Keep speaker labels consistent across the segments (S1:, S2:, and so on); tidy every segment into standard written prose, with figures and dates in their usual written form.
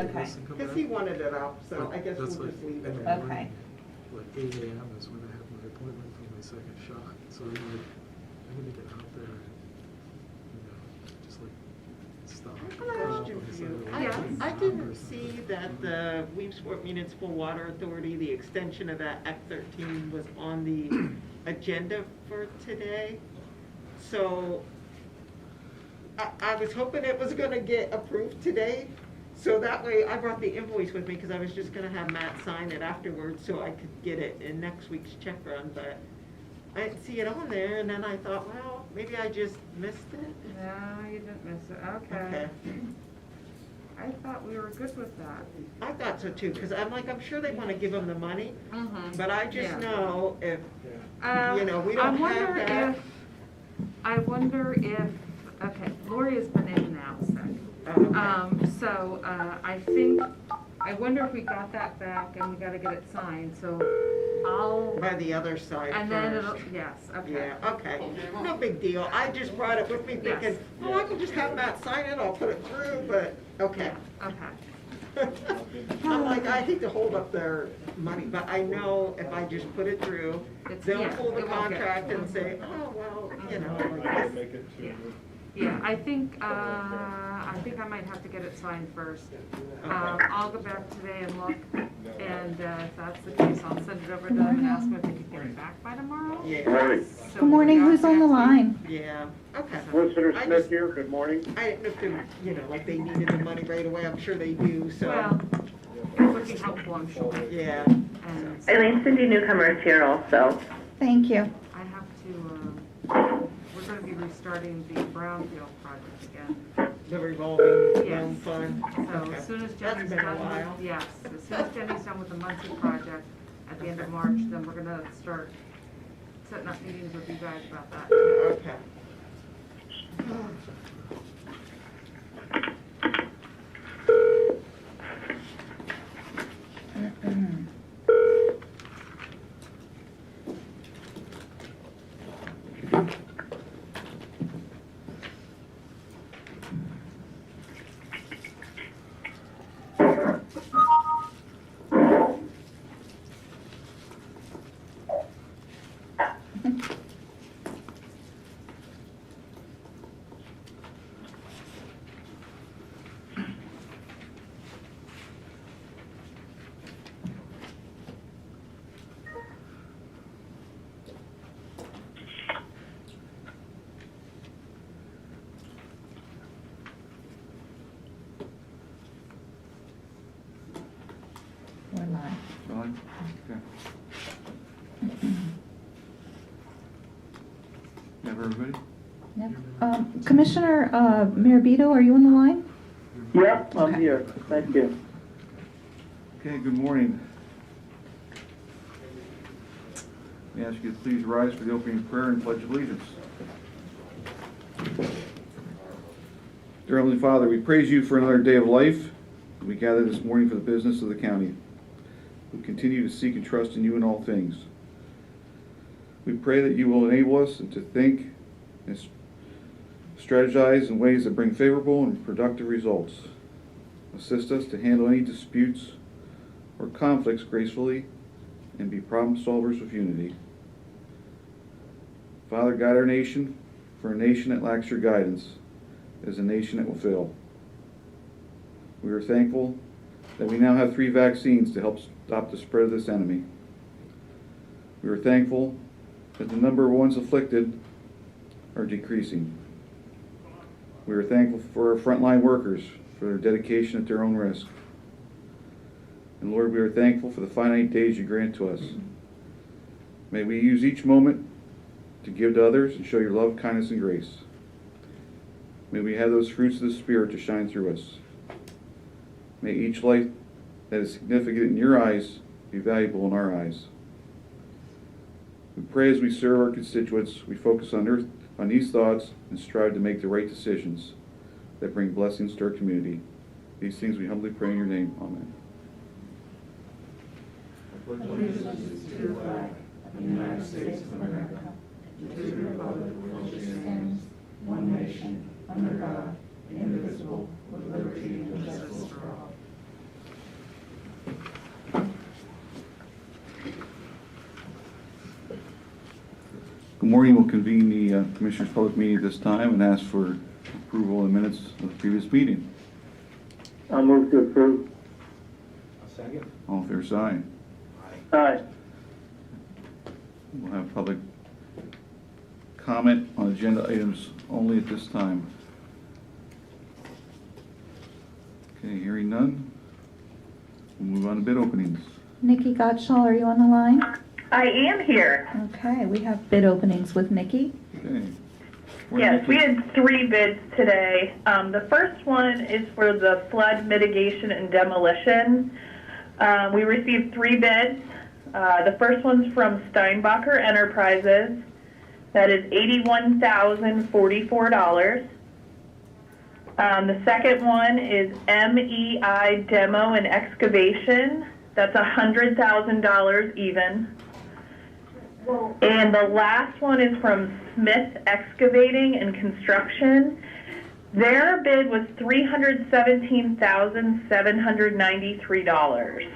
S1: Okay.
S2: Because he wanted it up, so I guess we'll just leave it.
S1: Okay.
S3: Like 8 a.m. is when I have my appointment for my second shot. So I'm like, I'm going to get out there and, just like stop.
S2: I have a question for you. I didn't see that the Williamsport Municipal Water Authority, the extension of that Act 13 was on the agenda for today. So I was hoping it was gonna get approved today. So that way, I brought the invoice with me because I was just gonna have Matt sign it afterwards so I could get it in next week's check run, but I didn't see it on there, and then I thought, well, maybe I just missed it.
S4: No, you didn't miss it, okay.
S2: Okay.
S4: I thought we were good with that.
S2: I thought so too, because I'm sure they want to give them the money,
S4: Mm-hmm.
S2: but I just
S4: Yeah.
S2: know if, we don't
S4: I
S2: have
S4: wonder
S2: that.
S4: I wonder if, okay, Lori has been in and out sick. So, I wonder if we got that back and we gotta get it signed, so I'll,
S2: By the other side
S4: and then
S2: first.
S4: it'll, yes, okay.
S2: Yeah, okay, no big deal. I just brought it with me thinking,
S4: Yes.
S2: oh, I can just have Matt sign it, I'll put it through, but, okay.
S4: Okay.
S2: I'm like, I hate to hold up their money, but I know if I just put it through, they'll
S4: yeah,
S2: pull the
S4: it won't get-
S2: contract and say, oh, well, like this.
S4: Yeah, I think I might have to get it signed first. I'll go back today and look, and if that's the case, I'll send it over to them and ask them if they could get it back by tomorrow.
S2: Yeah,
S4: So
S5: Good morning,
S4: we got
S5: who's on the
S4: next week.
S5: line?
S2: yeah, okay.
S6: Solicitor
S2: I
S6: Smith
S2: just-
S6: here, good morning.
S2: I didn't know if they, like they needed the money right away, I'm sure they do, so,
S4: Well, it would be helpful, I'm sure.
S2: yeah.
S4: And so
S7: Eileen, Cindy Newcomer is here also.
S5: Thank you.
S4: I have to, we're gonna be restarting the Brownfield project again.
S2: The revolving
S4: Yes.
S2: loan fund.
S4: So
S2: Okay.
S4: as soon as
S2: That's
S4: Jenny's
S2: been a
S4: done
S2: while.
S4: with, yes, as soon as Jenny's done with the monthly project at the end of March, then we're gonna start setting up meetings with you guys about that.
S2: Okay.
S5: We're live.
S6: Fine. Okay. Have everybody?
S5: Yep. Commissioner Mirabito, are you on the line?
S8: Yep, I'm
S5: Okay.
S8: here. Thank you.
S6: Okay, good morning. May I ask you to please rise for the opening prayer and pledge of allegiance. Dear Heavenly Father, we praise you for another day of life. We gather this morning for the business of the county. We continue to seek and trust in you in all things. We pray that you will enable us to think and strategize in ways that bring favorable and productive results. Assist us to handle any disputes or conflicts gracefully and be problem solvers with unity. Father, guide our nation, for a nation that lacks your guidance is a nation that will fail. We are thankful that we now have 3 vaccines to help stop the spread of this enemy. We are thankful that the number of ones afflicted are decreasing. We are thankful for our frontline workers for their dedication at their own risk. And Lord, we are thankful for the finite days you grant to us. May we use each moment to give to others and show your love, kindness, and grace. May we have those fruits of the Spirit to shine through us. May each life that is significant in your eyes be valuable in our eyes. We pray as we serve our constituents, we focus on these thoughts and strive to make the right decisions that bring blessings to our community. These things we humbly pray in your name. Amen.
S5: Allegiance to the flag of the United States of America, and to the republic for which it stands, one nation, under God, indivisible, with liberty and justice for all.
S6: Good morning. We'll convene the Commissioners' Public Meeting at this time and ask for approval of the minutes of the previous meeting.
S8: I'll move to approve.
S5: I'll second.
S6: All in favor, say aye.
S8: Aye.
S6: We'll have public comment on agenda items only at this time. Okay, hearing none. We'll move on to bid openings.
S1: Nikki Gottschall, are you on the line?
S7: I am here.
S1: Okay, we have bid openings with Nikki.
S6: Okay.
S7: Yes, we had 3 bids today. The first one is for the flood mitigation and demolition. We received 3 bids. The first one's from Steinbacher Enterprises. That is $81,044. The second one is MEI Demo and Excavation. That's $100,000 even. And the last one is from Smith Excavating and Construction. Their bid was $317,793.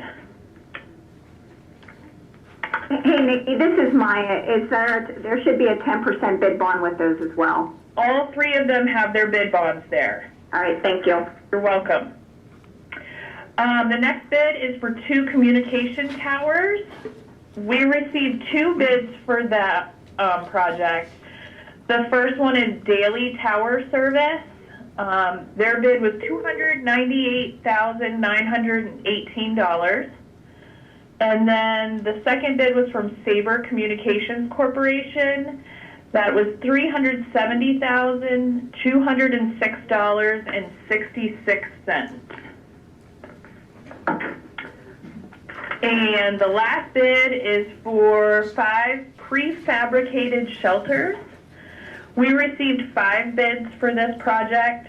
S9: Hey, Nikki, this is Maya. There should be a 10% bid bond with those as well.
S7: All 3 of them have their bid bonds there.
S9: All right, thank you.
S7: You're welcome. The next bid is for 2 communication towers. We received 2 bids for that project. The first one is Daily Tower Service. Their bid was $298,918. And then the second bid was from Sabre Communications Corporation. That was $370,206.66. And the last bid is for 5 prefabricated shelters. We received 5 bids for this project.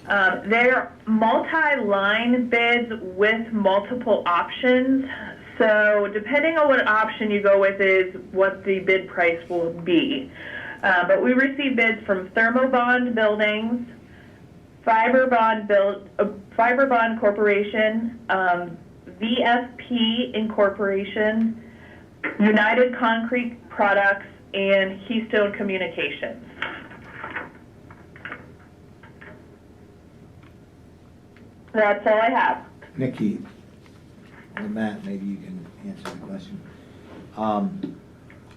S7: They're multi-line bids with multiple options. So depending on what option you go with is what the bid price will be. But we received bids from Thermobond Buildings, Fiberbond Corporation, VFP Incorporation, United Concrete Products, and Keystone Communications. That's all I have.
S5: Nikki, or Matt, maybe you can answer the question.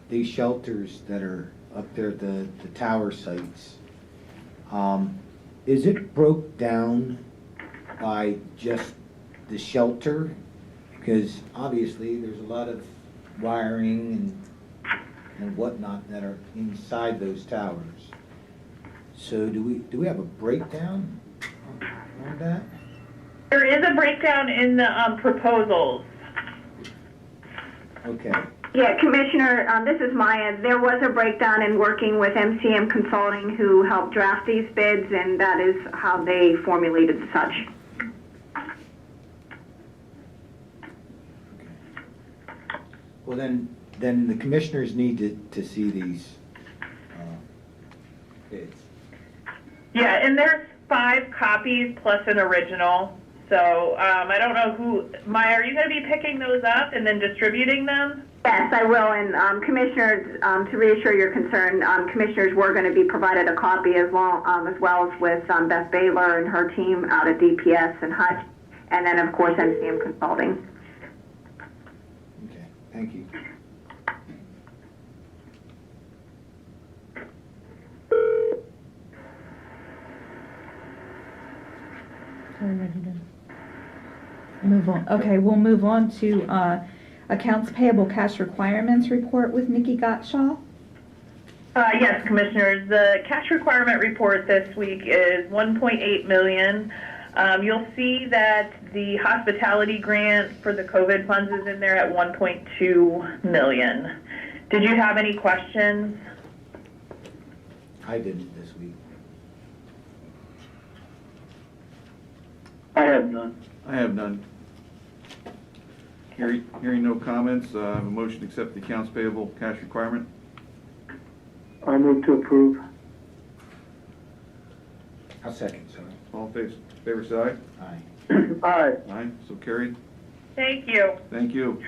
S5: These shelters that are up there at the tower sites, is it broke down by just the shelter? Because obviously there's a lot of wiring and whatnot that are inside those towers. So do we have a breakdown on that?
S7: There is a breakdown in the proposals.
S5: Okay.
S9: Yeah, Commissioner, this is Maya. There was a breakdown in working with MCM Consulting, who helped draft these bids, and that is how they formulated such.
S5: Well, then the commissioners need to see these bids.
S7: Yeah, and there's 5 copies plus an original. So I don't know who, Maya, are you going to be picking those up and then distributing them?
S9: Yes, I will. And Commissioners, to reassure your concern, Commissioners were going to be provided a copy as well as with Beth Baylor and her team out at DPS and Hutch, and then of course MCM Consulting.
S5: Okay, thank you.
S1: Are we ready to move on? Okay, we'll move on to Accounts Payable Cash Requirements Report with Nikki Gottschall.
S7: Yes, Commissioners. The cash requirement report this week is $1.8 million. You'll see that the hospitality grant for the COVID funds is in there at $1.2 million. Did you have any questions?
S5: I didn't this week.
S8: I have none.
S6: I have none. Hearing no comments, I have a motion to accept the accounts payable cash requirement.
S8: I'll move to approve.
S5: I'll second, sorry.
S6: All in favor, say aye.
S5: Aye.
S8: Aye.
S6: Aye, so carried.
S7: Thank you.
S6: Thank you.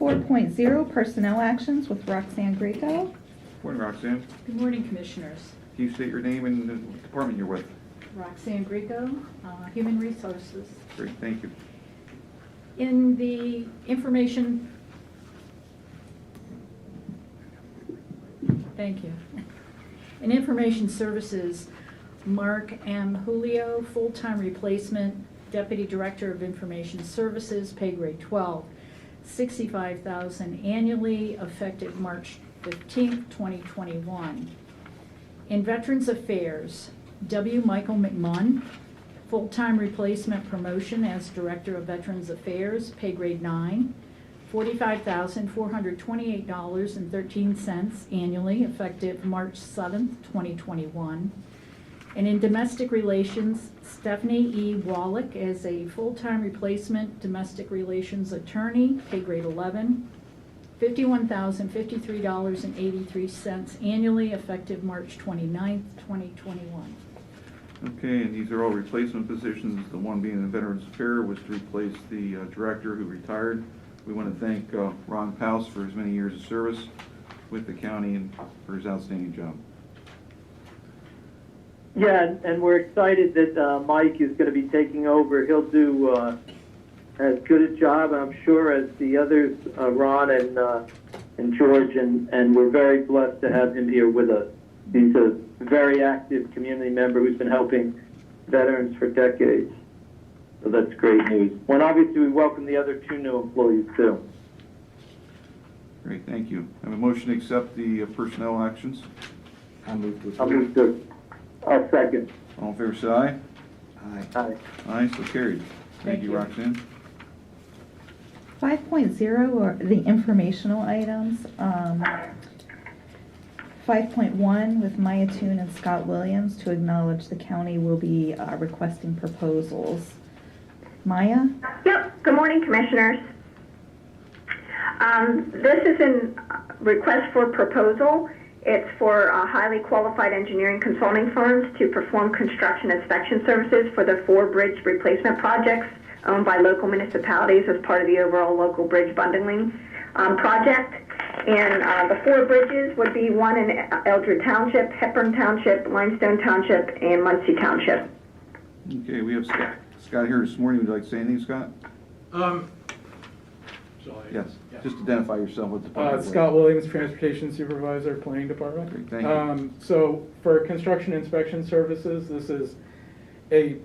S1: 4.0 personnel actions with Roxanne Greco.
S6: Morning, Roxanne.
S10: Good morning, Commissioners.
S6: Can you state your name and the department you're with?
S10: Roxanne Greco, Human Resources.
S6: Great, thank you.
S10: In the information, thank you. In Information Services, Mark M. Julio, full-time replacement, Deputy Director of Information Services, pay grade 12, $65,000 annually, effective March 15th, 2021. In Veterans Affairs, W. Michael McMunn, full-time replacement promotion as Director of Veterans Affairs, pay grade 9, $45,428.13 annually, effective March 7th, 2021. And in Domestic Relations, Stephanie E. Wallach as a full-time replacement domestic relations attorney, pay grade 11, $51,053.83 annually, effective March 29th, 2021.
S6: Okay, and these are all replacement positions. The one being in Veterans Affairs was to replace the director who retired. We want to thank Ron Paus for his many years of service with the county and for his outstanding job.
S8: Yeah, and we're excited that Mike is going to be taking over. He'll do as good a job, I'm sure, as the others, Ron and George, and we're very blessed to have him here with us. He's a very active community member who's been helping veterans for decades. So that's great news. And obviously we welcome the other 2 new employees too.
S6: Great, thank you. I have a motion to accept the personnel actions.
S5: I'll move to
S8: I'll
S5: approve.
S8: move to, I'll second.
S6: All in favor, say aye.
S5: Aye.
S8: Aye.
S6: Aye, so carried. Thank you,
S10: you.
S6: Roxanne.
S1: 5.0 are the informational items. 5.1 with Maya Toon and Scott Williams to acknowledge the county will be requesting proposals. Maya?
S9: Yep, good morning, Commissioners. This is a request for proposal. It's for highly qualified engineering consulting firms to perform construction inspection services for the 4 bridge replacement projects owned by local municipalities as part of the overall local bridge bundling project. And the 4 bridges would be one in Eldred Township, Hepburn Township, Limestone Township, and Muncie Township.
S6: Okay, we have Scott here this morning. Would you like to say anything, Scott? Yes, just identify yourself with the department.
S3: Scott Williams, Transportation Supervisor, Planning Department.
S6: Great, thank you.
S3: So for construction inspection services, this is an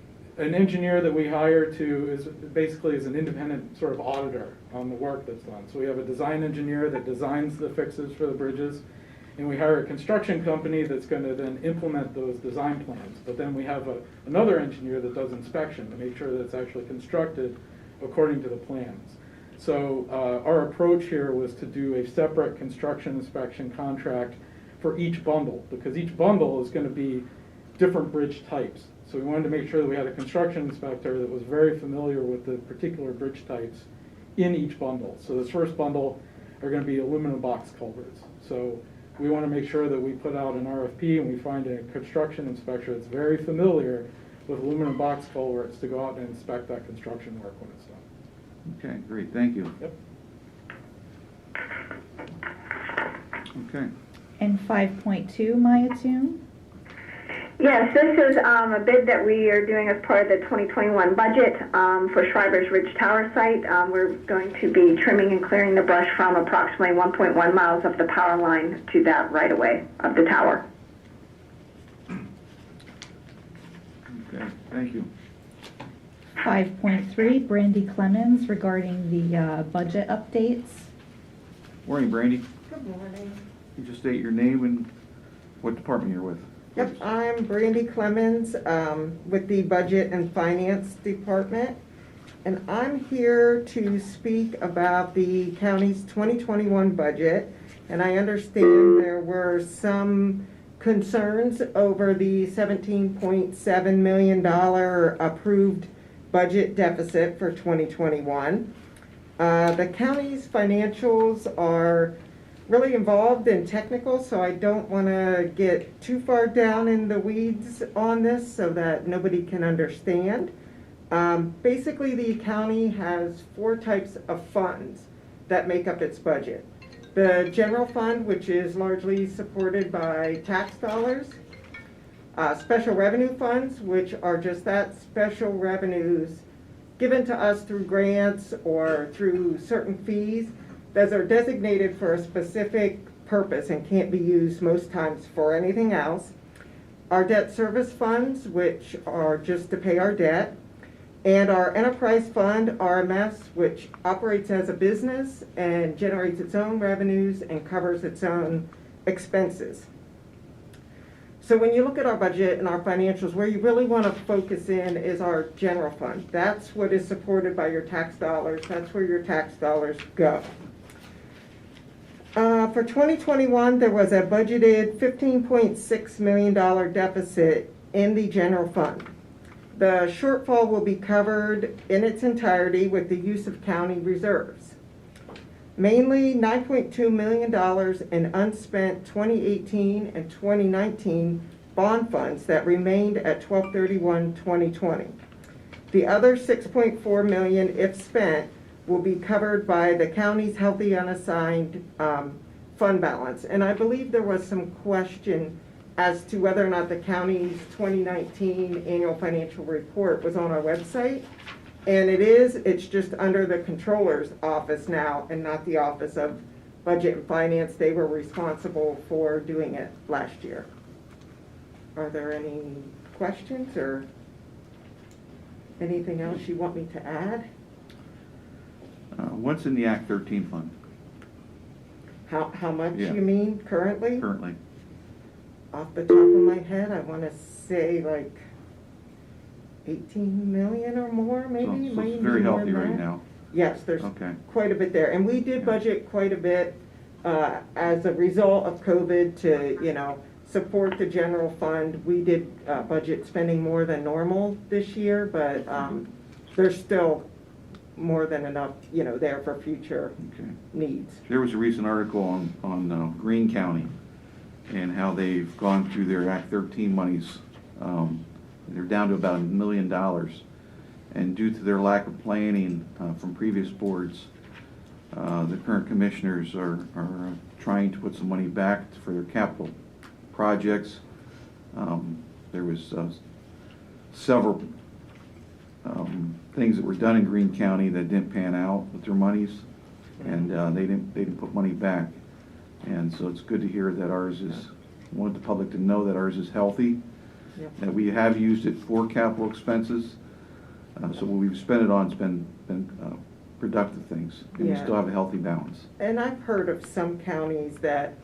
S3: engineer that we hire to is basically is an independent sort of auditor on the work that's done. So we have a design engineer that designs the fixes for the bridges, and we hire a construction company that's going to then implement those design plans. But then we have another engineer that does inspection to make sure that it's actually constructed according to the plans. So our approach here was to do a separate construction inspection contract for each bundle, because each bundle is going to be different bridge types. So we wanted to make sure that we had a construction inspector that was very familiar with the particular bridge types in each bundle. So this first bundle are going to be aluminum box culverts. So we want to make sure that we put out an RFP and we find a construction inspector that's very familiar with aluminum box culverts to go out and inspect that construction work when it's done.
S6: Okay, great, thank you.
S3: Yep.
S6: Okay.
S1: And 5.2, Maya Toon?
S9: Yes, this is a bid that we are doing as part of the 2021 budget for Shriver's Ridge Tower site. We're going to be trimming and clearing the brush from approximately 1.1 miles of the power line to that right-of-way of the tower.
S6: Okay, thank you.
S1: 5.3, Brandy Clemens regarding the budget updates.
S6: Morning, Brandy.
S11: Good morning.
S6: You just state your name and what department you're with.
S11: Yep, I'm Brandy Clemens with the Budget and Finance Department, and I'm here to speak about the county's 2021 budget. And I understand there were some concerns over the $17.7 million approved budget deficit for 2021. The county's financials are really involved and technical, so I don't want to get too far down in the weeds on this so that nobody can understand. Basically, the county has 4 types of funds that make up its budget. The general fund, which is largely supported by tax dollars, special revenue funds, which are just that, special revenues given to us through grants or through certain fees that are designated for a specific purpose and can't be used most times for anything else. Our debt service funds, which are just to pay our debt, and our enterprise fund, RMS, which operates as a business and generates its own revenues and covers its own expenses. So when you look at our budget and our financials, where you really want to focus in is our general fund. That's what is supported by your tax dollars. That's where your tax dollars go. For 2021, there was a budgeted $15.6 million deficit in the general fund. The shortfall will be covered in its entirety with the use of county reserves. Mainly $9.2 million in unspent 2018 and 2019 bond funds that remained at 12/31/2020. The other $6.4 million, if spent, will be covered by the county's healthy unassigned fund balance. And I believe there was some question as to whether or not the county's 2019 annual financial report was on our website. And it is, it's just under the controller's office now and not the Office of Budget and Finance. They were responsible for doing it last year. Are there any questions or anything else you want me to add?
S6: What's in the Act 13 fund
S11: How much
S6: Yeah.
S11: you mean currently?
S6: currently?
S11: Off the top of my head, I want to say like 18 million or more, maybe.
S6: So
S11: Might
S6: it's
S11: even
S6: very
S11: be more
S6: healthy
S11: than
S6: right
S11: that.
S6: now.
S11: Yes, there's
S6: Okay.
S11: quite a bit there. And we did budget quite a bit as a result of COVID to, support the general fund. We did budget spending more than normal this year, but there's still more than enough, there for future
S6: Okay.
S11: needs.
S6: There was a recent article on Greene County and how they've gone through their Act 13 monies. They're down to about $1 million. And due to their lack of planning from previous boards, the current commissioners are trying to put some money back for their capital projects. There was several things that were done in Greene County that didn't pan out with their monies, and they didn't put money back. And so it's good to hear that ours is, I want the public to know that ours is healthy,
S11: Yep.
S6: that we have used it for capital expenses. So what we've spent it on has been productive things, and we
S11: Yeah.
S6: still have a healthy balance.
S11: And I've heard of some counties that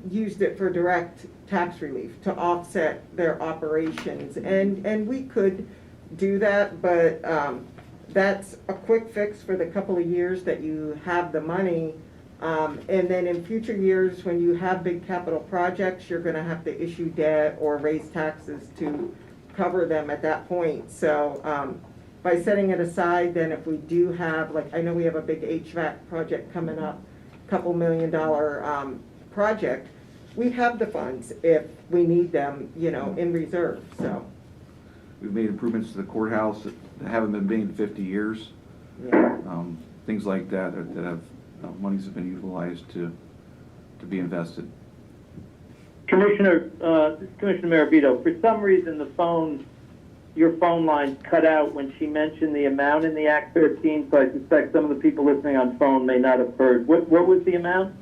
S11: used it for direct tax relief to offset their operations. And we could do that, but that's a quick fix for the couple of years that you have the money. And then in future years, when you have big capital projects, you're going to have to issue debt or raise taxes to cover them at that point. So by setting it aside, then if we do have, like, I know we have a big HVAC project coming up, couple $1 million project, we have the funds if we need them, in reserve, so.
S6: We've made improvements to the courthouse that haven't been made in 50 years.
S11: Yeah.
S6: Things like that have, monies have been utilized to be invested.
S8: Commissioner Maravito, for some reason your phone line cut out when she mentioned the amount in the Act 13, so I suspect some of the people listening on phone may not have heard. What was the amount?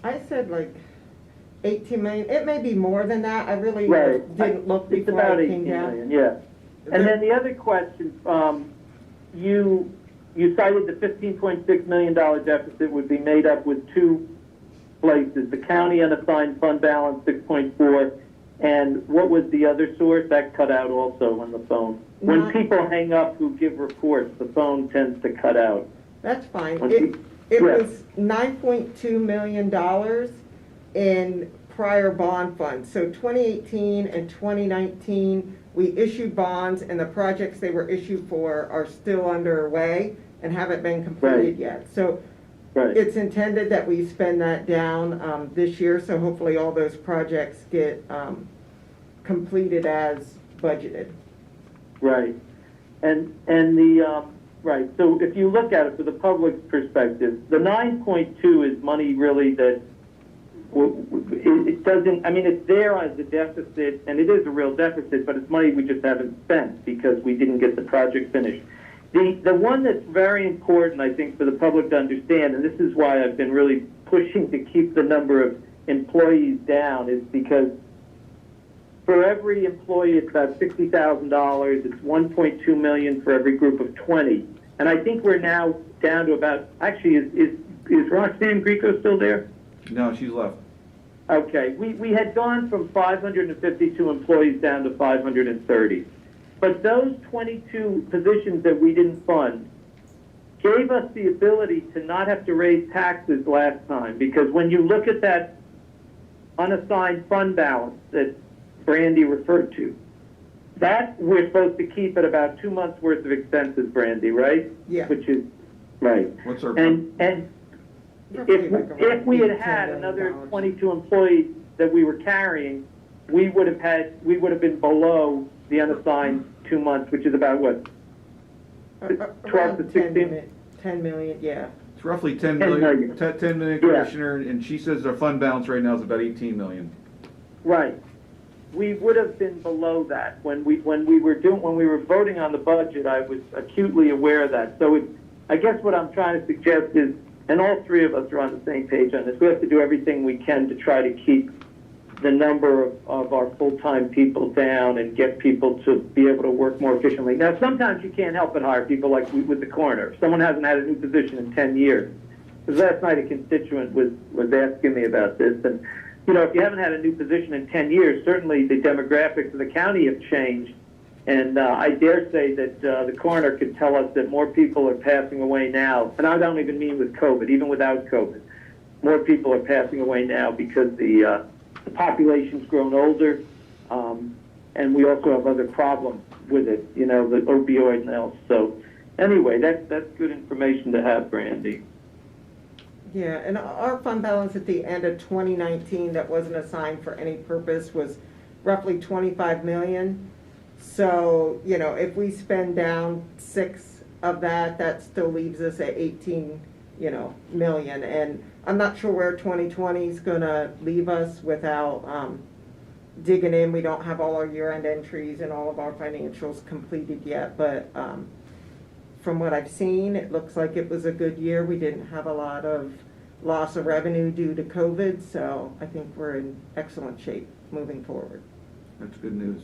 S11: I said like 18 million. It may be more than that. I really
S8: Right.
S11: didn't look
S8: It's
S11: before
S8: about
S11: I
S8: 18
S11: came down.
S8: million, yeah. And then the other question, you cited the $15.6 million deficit would be made up with two places, the county unassigned fund balance, 6.4, and what was the other source? That cut out also on the phone. When
S11: Not-
S8: people hang up who give reports, the phone tends to cut out.
S11: That's fine.
S8: When
S11: It
S8: yeah.
S11: was $9.2 million in prior bond funds. So 2018 and 2019, we issued bonds, and the projects they were issued for are still underway and haven't been completed
S8: Right.
S11: yet. So
S8: Right.
S11: it's intended that we spend that down this year, so hopefully all those projects get completed as budgeted.
S8: Right. And the Right, so if you look at it from the public's perspective, the 9.2 is money really that it doesn't, I mean, it's there as a deficit, and it is a real deficit, but it's money we just haven't spent because we didn't get the project finished. The one that's very important, I think, for the public to understand, and this is why I've been really pushing to keep the number of employees down, is because for every employee, it's about $60,000. It's $1.2 million for every group of 20. And I think we're now down to about, actually, is Roxanne Greco still there?
S6: No, she's left.
S8: Okay, we had gone from 552 employees down to 530. But those 22 positions that we didn't fund gave us the ability to not have to raise taxes last time, because when you look at that unassigned fund balance that Brandy referred to, that we're supposed to keep at about 2 months worth of expenses, Brandy, right?
S11: Yeah.
S8: Which is, right.
S6: What's our?
S8: And if we had had another 22 employees that we were carrying, we would have been below the unassigned 2 months, which is about what? 12 to 16?
S11: 10 million, yeah.
S6: It's roughly 10
S8: 10
S6: million,
S8: million.
S6: 10 million,
S8: Yeah.
S6: Commissioner, and she says our fund balance right now is about 18 million.
S8: Right. We would have been below that when we were voting on the budget. I was acutely aware of that. So I guess what I'm trying to suggest is, and all three of us are on the same page on this, we have to do everything we can to try to keep the number of our full-time people down and get people to be able to work more efficiently. Now, sometimes you can't help but hire people, like with the coroner. Someone hasn't had a new position in 10 years. Because last night a constituent was asking me about this, and you know, if you haven't had a new position in 10 years, certainly the demographics of the county have changed. And I dare say that the coroner could tell us that more people are passing away now. And I don't even mean with COVID, even without COVID. More people are passing away now because the population's grown older. And we also have other problems with it, you know, the opioid and else. So anyway, that's good information to have, Brandy.
S11: Yeah, and our fund balance at the end of 2019 that wasn't assigned for any purpose was roughly 25 million. So, you know, if we spend down 6 of that, that still leaves us at 18, million. And I'm not sure where 2020 is going to leave us without digging in. We don't have all our year-end entries and all of our financials completed yet, but from what I've seen, it looks like it was a good year. We didn't have a lot of loss of revenue due to COVID, so I think we're in excellent shape moving forward.
S6: That's good news.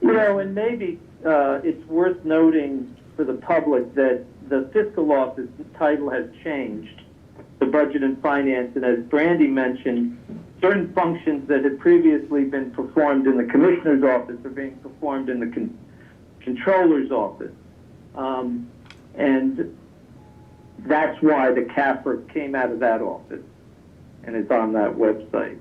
S8: You know, and maybe it's worth noting for the public that the fiscal office title has changed, the budget and finance, and as Brandy mentioned, certain functions that had previously been performed in the commissioner's office are being performed in the controller's office. And that's why the CAFR came out of that office and it's on that website.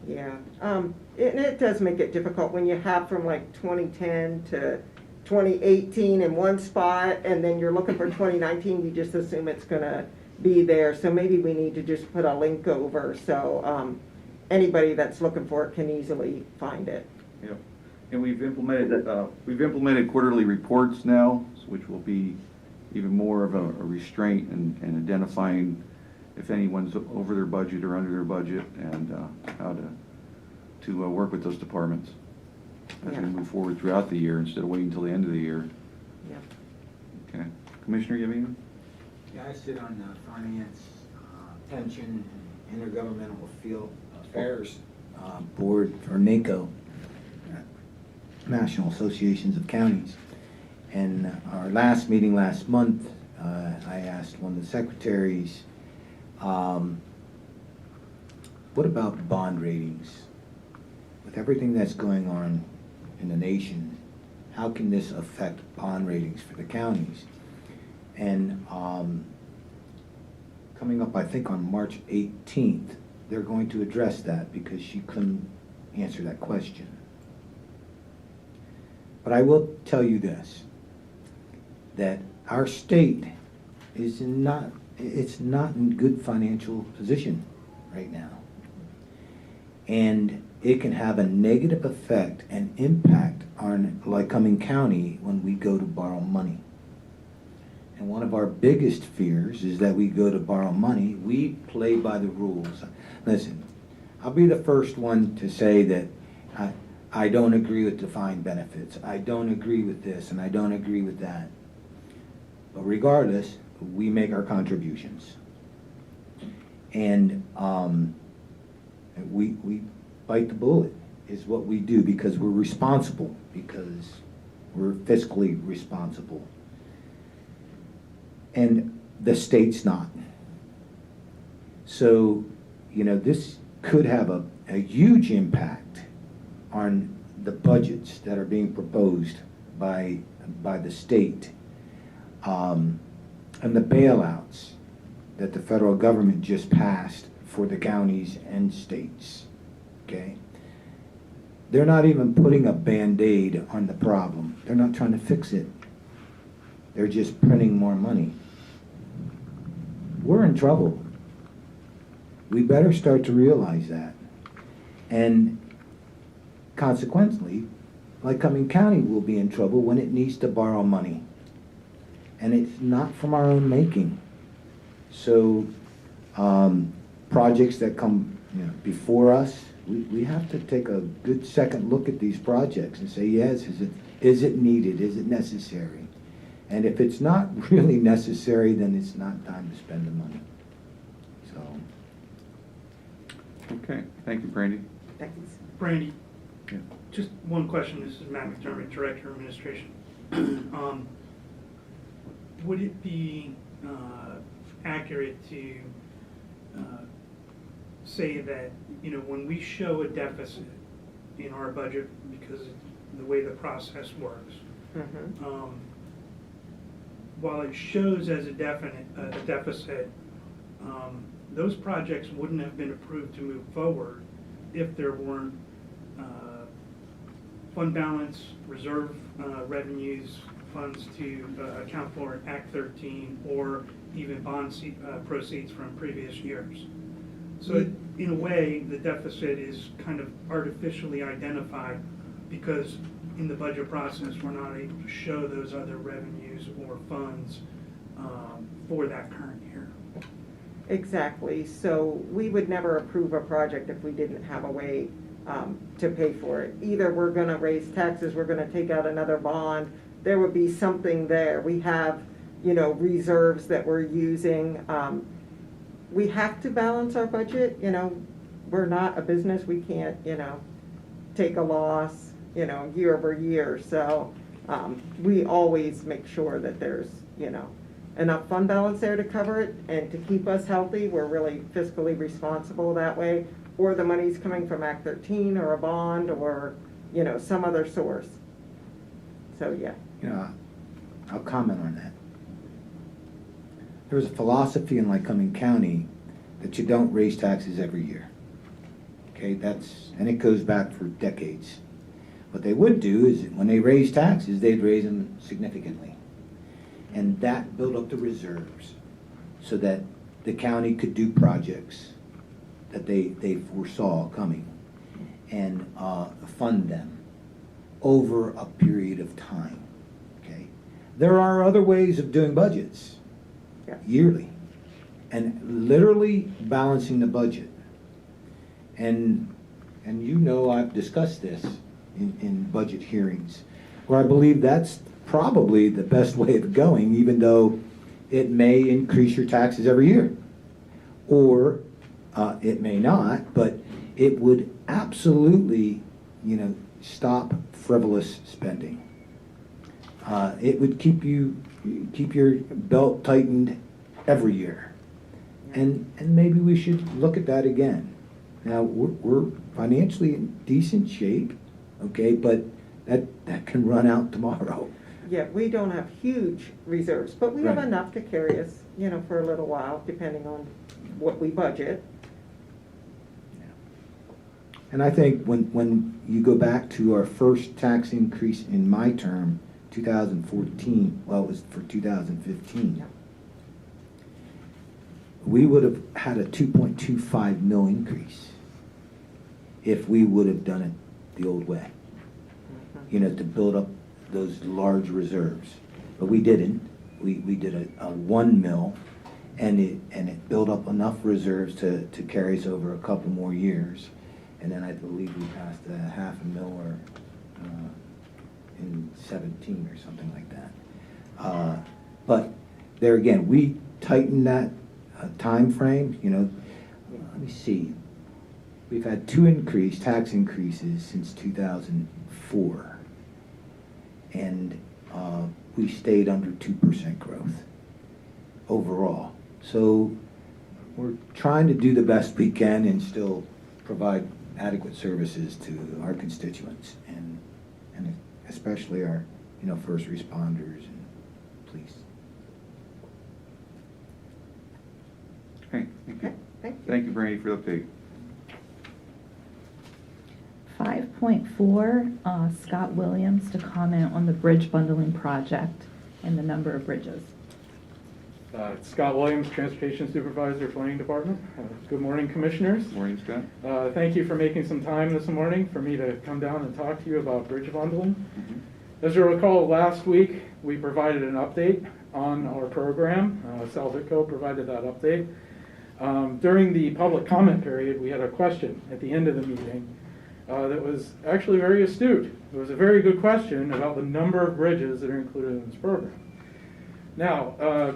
S11: Yeah, and it does make it difficult when you have from like 2010 to 2018 in one spot, and then you're looking for 2019, you just assume it's going to be there. So maybe we need to just put a link over so anybody that's looking for it can easily find it.
S6: Yep. And we've implemented quarterly reports now, which will be even more of a restraint in identifying if anyone's over their budget or under their budget, and how to work with those departments as we move forward throughout the year instead of waiting until the end of the year.
S11: Yeah.
S6: Okay. Commissioner, you have anything?
S5: Yeah, I sit on the Finance, Pension, and Intergovernmental Field Affairs Board for NACO, National Associations of Counties. And our last meeting last month, I asked one of the secretaries, what about bond ratings? With everything that's going on in the nation, how can this affect bond ratings for the counties? And coming up, I think on March 18th, they're going to address that because she couldn't answer that question. But I will tell you this, that our state is not in good financial position right now. And it can have a negative effect and impact on Lycoming County when we go to borrow money. and one of our biggest fears is that we go to borrow money, we play by the rules. Listen, I'll be the first one to say that I don't agree with defined benefits. I don't agree with this, and I don't agree with that. But regardless, we make our contributions. And we bite the bullet is what we do because we're responsible, because we're fiscally responsible. And the state's not. So, this could have a huge impact on the budgets that are being proposed by the state, and the bailouts that the federal government just passed for the counties and states, okay? They're not even putting a Band-Aid on the problem. They're not trying to fix it. They're just printing more money. We're in trouble. We better start to realize that. And consequently, Lycoming County will be in trouble when it needs to borrow money. And it's not from our own making. So projects that come before us, we have to take a good second look at these projects and say, yes, is it needed? Is it necessary? And if it's not really necessary, then it's not time to spend the money. So.
S6: Okay, thank you, Brandy.
S11: Thanks.
S12: Brandy,
S6: Yeah.
S12: just one question. This is Matt McDermott, Director of Administration. Would it be accurate to say that, when we show a deficit in our budget because of the way the process works, while it shows as a deficit, those projects wouldn't have been approved to move forward if there weren't fund balance, reserve revenues, funds to account for Act 13, or even bond proceeds from previous years. So in a way, the deficit is kind of artificially identified because in the budget process, we're not able to show those other revenues or funds for that current year.
S11: Exactly. So we would never approve a project if we didn't have a way to pay for it. Either we're going to raise taxes, we're going to take out another bond. There would be something there. We have, reserves that we're using. We have to balance our budget. We're not a business. We can't, take a loss, year over year. So we always make sure that there's, enough fund balance there to cover it and to keep us healthy. We're really fiscally responsible that way. Or the money's coming from Act 13 or a bond or, some other source. So, yeah.
S5: I'll comment on that. There's a philosophy in Lycoming County that you don't raise taxes every year. Okay, and it goes back for decades. What they would do is when they raise taxes, they'd raise them significantly. And that built up the reserves so that the county could do projects that they foresaw coming and fund them over a period of time. Okay, there are other ways of doing budgets yearly and literally balancing the budget. And I've discussed this in budget hearings, where I believe that's probably the best way of going, even though it may increase your taxes every year. Or it may not, but it would absolutely, stop frivolous spending. It would keep your belt tightened every year. And maybe we should look at that again. Now, we're financially in decent shape, okay, but that can run out tomorrow.
S11: Yeah, we don't have huge reserves, but we have enough to carry us, for a little while, depending on what we budget.
S5: And I think when you go back to our first tax increase in my term, 2014, well, it was for 2015, we would have had a 2.25 mil increase if we would have done it the old way, to build up those large reserves. But we didn't, we did a 1 mil, and it built up enough reserves to carry us over a couple more years. And then I believe we passed a 0.5 mil or in 17 or something like that. But there again, we tightened that time frame. You know, let me see. We've had 2 tax increases since 2004, and we stayed under 2% growth overall. So we're trying to do the best we can and still provide adequate services to our constituents, and especially our, you know, first responders and police.
S6: Okay, thank you.
S11: Thank you.
S6: Thank you, Brandy, for the update.
S1: 5.4, Scott Williams to comment on the bridge bundling project and the number of bridges.
S3: Scott Williams, Transportation Supervisor, Planning Department. Good morning, Commissioners.
S6: Good morning, Scott.
S3: Thank you for making some time this morning for me to come down and talk to you about bridge bundling.
S6: Mm-hmm.
S3: As you recall, last week we provided an update on our program. Sal Vitco provided that update. During the public comment period, we had a question at the end of the meeting that was actually very astute. It was a very good question about the number of bridges that are included in this program. Now,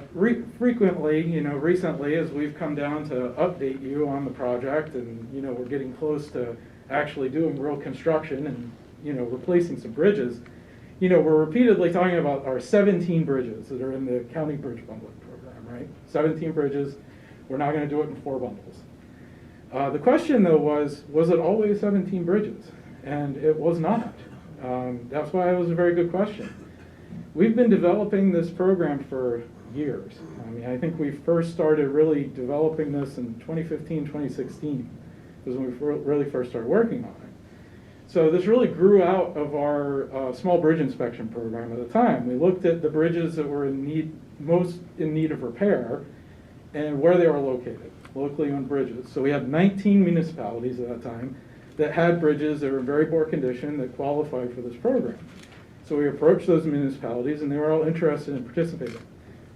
S3: frequently, you know, recently, as we've come down to update you on the project, and, you know, we're getting close to actually doing real construction and, you know, replacing some bridges, you know, we're repeatedly talking about our 17 bridges that are in the county bridge bundling program, right? 17 bridges. We're not going to do it in 4 bundles. The question, though, was it always 17 bridges? And it was not. That's why it was a very good question. We've been developing this program for years. I mean, I think we first started really developing this in 2015, 2016 was when we really first started working on it. So this really grew out of our small bridge inspection program at the time. We looked at the bridges that were most in need of repair and where they were located, locally owned bridges. So we had 19 municipalities at that time that had bridges that were in very poor condition that qualified for this program. So we approached those municipalities, and they were all interested in participating.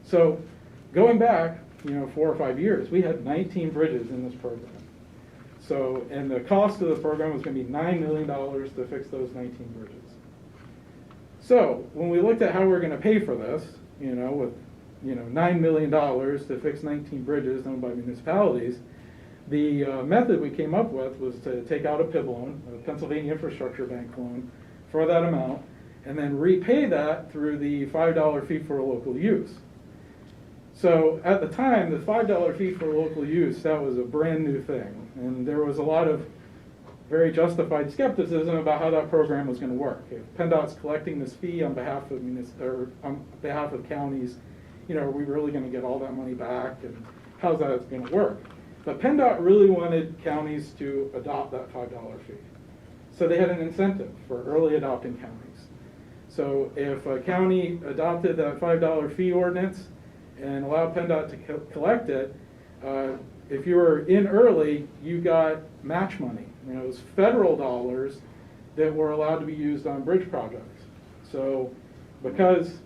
S3: So going back, you know, 4 or 5 years, we had 19 bridges in this program. So, and the cost of the program was going to be $9 million to fix those 19 bridges. So when we looked at how we're going to pay for this, you know, with, you know, $9 million to fix 19 bridges owned by municipalities, the method we came up with was to take out a PIB loan, a Pennsylvania Infrastructure Bank loan, for that amount, and then repay that through the $5 fee for local use. So at the time, the $5 fee for local use, that was a brand new thing. And there was a lot of very justified skepticism about how that program was going to work. If PennDOT's collecting this fee on behalf of counties, you know, are we really going to get all that money back? And how's that going to work? But PennDOT really wanted counties to adopt that $5 fee. So they had an incentive for early adopting counties. So if a county adopted that $5 fee ordinance and allowed PennDOT to collect it, if you were in early, you got match money. You know, it was federal dollars that were allowed to be used on bridge projects. So because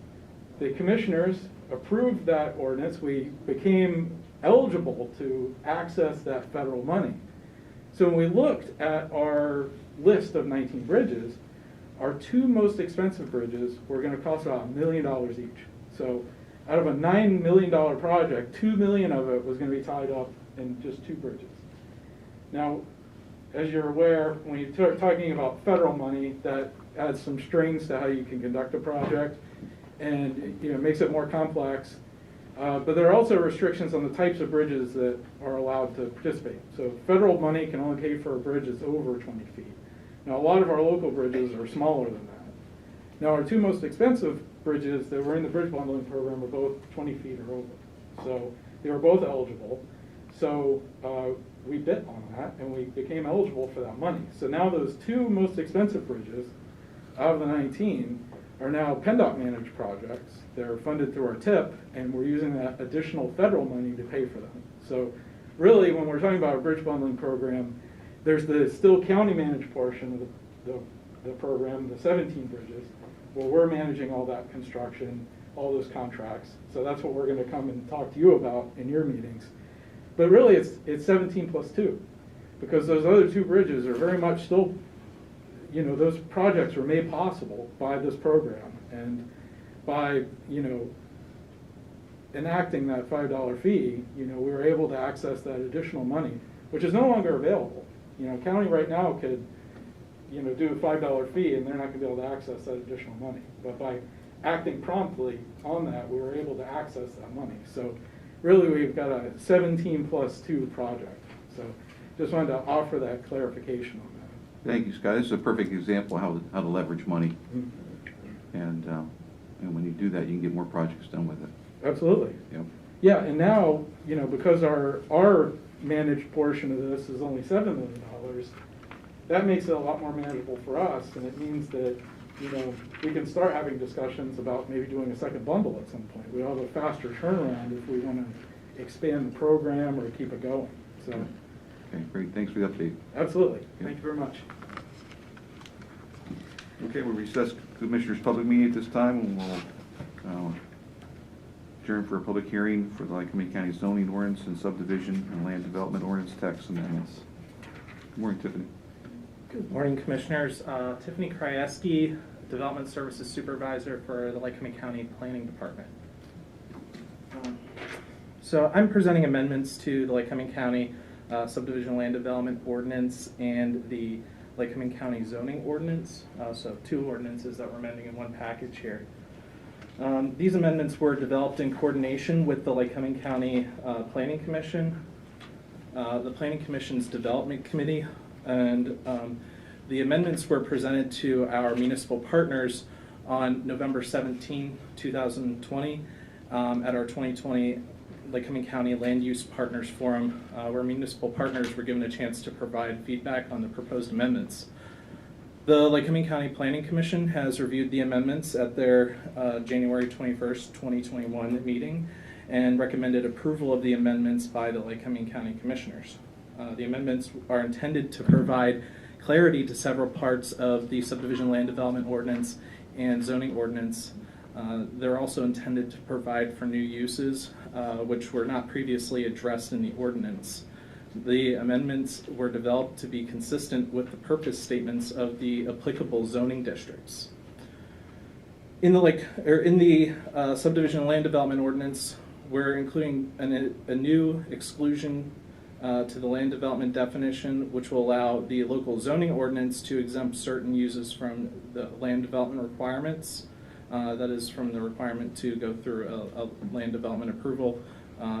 S3: the commissioners approved that ordinance, we became eligible to access that federal money. So when we looked at our list of 19 bridges, our 2 most expensive bridges were going to cost about $1 million each. So out of a $9 million project, $2 million of it was going to be tied up in just 2 bridges. Now, as you're aware, when you start talking about federal money, that adds some strings to how you can conduct a project, and, you know, makes it more complex. But there are also restrictions on the types of bridges that are allowed to participate. So federal money can only pay for a bridge that's over 20 feet. Now, a lot of our local bridges are smaller than that. Now, our 2 most expensive bridges that were in the bridge bundling program were both 20 feet or over. So they were both eligible. So we bid on that, and we became eligible for that money. So now those 2 most expensive bridges out of the 19 are now PennDOT managed projects. They're funded through our TIP, and we're using that additional federal money to pay for them. So really, when we're talking about a bridge bundling program, there's the still county managed portion of the program, the 17 bridges, where we're managing all that construction. all those contracts. So that's what we're going to come and talk to you about in your meetings. But really, it's 17 plus 2, because those other 2 bridges are very much still, you know, those projects were made possible by this program, and by, you know, enacting that $5 fee, you know, we were able to access that additional money, which is no longer available. You know, county right now could, you know, do a $5 fee and they're not going to be able to access that additional money. But by acting promptly on that, we were able to access that money. So really, we've got a 17 plus 2 project. So just wanted to offer that clarification on that.
S6: Thank you, Scott. This is a perfect example of how to leverage money. And when you do that, you can get more projects done with it.
S3: Absolutely.
S6: Yep.
S3: Yeah, and now, you know, because our managed portion of this is only $7 million, that makes it a lot more manageable for us, and it means that, you know, we can start having discussions about maybe doing a second bundle at some point. We'll have a faster turnaround if we want to expand the program or keep it going. So.
S6: Okay, great. Thanks for the update.
S3: Absolutely.
S6: Yeah.
S3: Thank you very much.
S6: Okay, we'll recess Commissioners' public meeting at this time, and we'll adjourn for a public hearing for the Lycoming County zoning ordinance and subdivision and land development ordinance text amendments. Good morning, Tiffany.
S13: Good morning, Commissioners. Tiffany Krajewski, Development Services Supervisor for the Lycoming County Planning Department. So I'm presenting amendments to the Lycoming County Subdivision Land Development Ordinance and the Lycoming County Zoning Ordinance. So 2 ordinances that we're amending in one package here. These amendments were developed in coordination with the Lycoming County Planning Commission, the Planning Commission's Development Committee, and the amendments were presented to our municipal partners on November 17, 2020, at our 2020 Lycoming County Land Use Partners Forum, where municipal partners were given a chance to provide feedback on the proposed amendments. The Lycoming County Planning Commission has reviewed the amendments at their January 21st, 2021 meeting and recommended approval of the amendments by the Lycoming County Commissioners. The amendments are intended to provide clarity to several parts of the Subdivision Land Development Ordinance and Zoning Ordinance. They're also intended to provide for new uses, which were not previously addressed in the ordinance. The amendments were developed to be consistent with the purpose statements of the applicable zoning districts. In the Subdivision Land Development Ordinance, we're including a new exclusion to the land development definition, which will allow the local zoning ordinance to exempt certain uses from the land development requirements. That is from the requirement to go through a land development approval,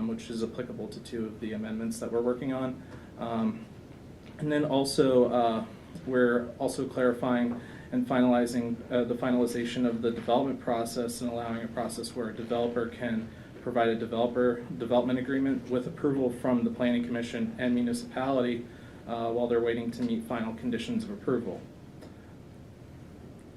S13: which is applicable to 2 of the amendments that we're working on. And then also, we're also clarifying and finalizing the finalization of the development process and allowing a process where a developer can provide a developer development agreement with approval from the Planning Commission and municipality while they're waiting to meet final conditions of approval.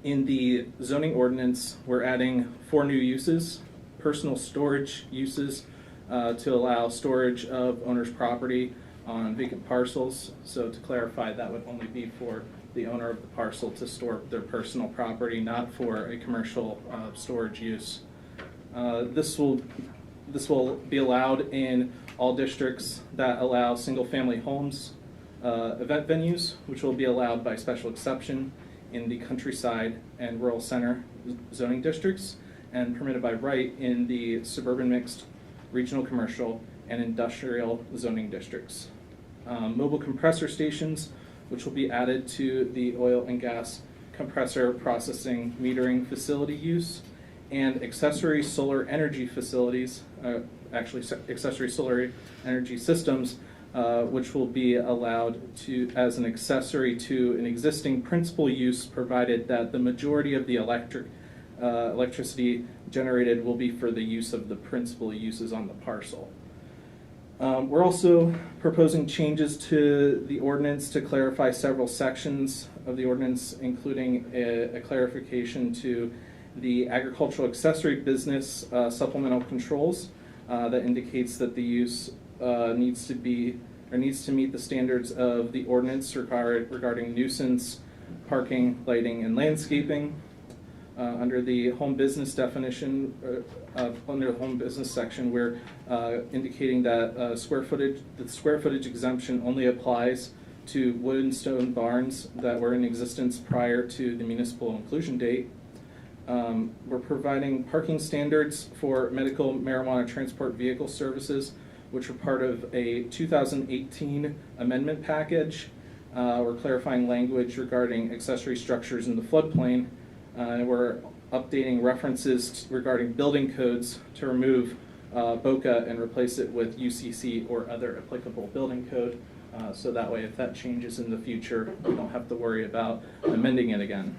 S13: In the zoning ordinance, we're adding 4 new uses: personal storage uses to allow storage of owner's property on vacant parcels. So to clarify, that would only be for the owner of the parcel to store their personal property, not for a commercial storage use. This will be allowed in all districts that allow single-family homes, event venues, which will be allowed by special exception in the countryside and rural center zoning districts, and permitted by right in the suburban mixed, regional commercial, and industrial zoning districts. Mobile compressor stations, which will be added to the oil and gas compressor processing metering facility use, and accessory solar energy facilities, accessory solar energy systems, which will be allowed to as an accessory to an existing principal use, provided that the majority of the electricity generated will be for the use of the principal uses on the parcel. We're also proposing changes to the ordinance to clarify several sections of the ordinance, including a clarification to the agricultural accessory business supplemental controls that indicates that the use needs to meet the standards of the ordinance regarding nuisance, parking, lighting, and landscaping. Under the home business definition, under the home business section, we're indicating that the square footage exemption only applies to wood and stone barns that were in existence prior to the municipal inclusion date. We're providing parking standards for medical marijuana transport vehicle services, which are part of a 2018 amendment package. We're clarifying language regarding accessory structures in the floodplain. We're updating references regarding building codes to remove BOCA and replace it with UCC or other applicable building code. So that way, if that changes in the future, we don't have to worry about amending it again.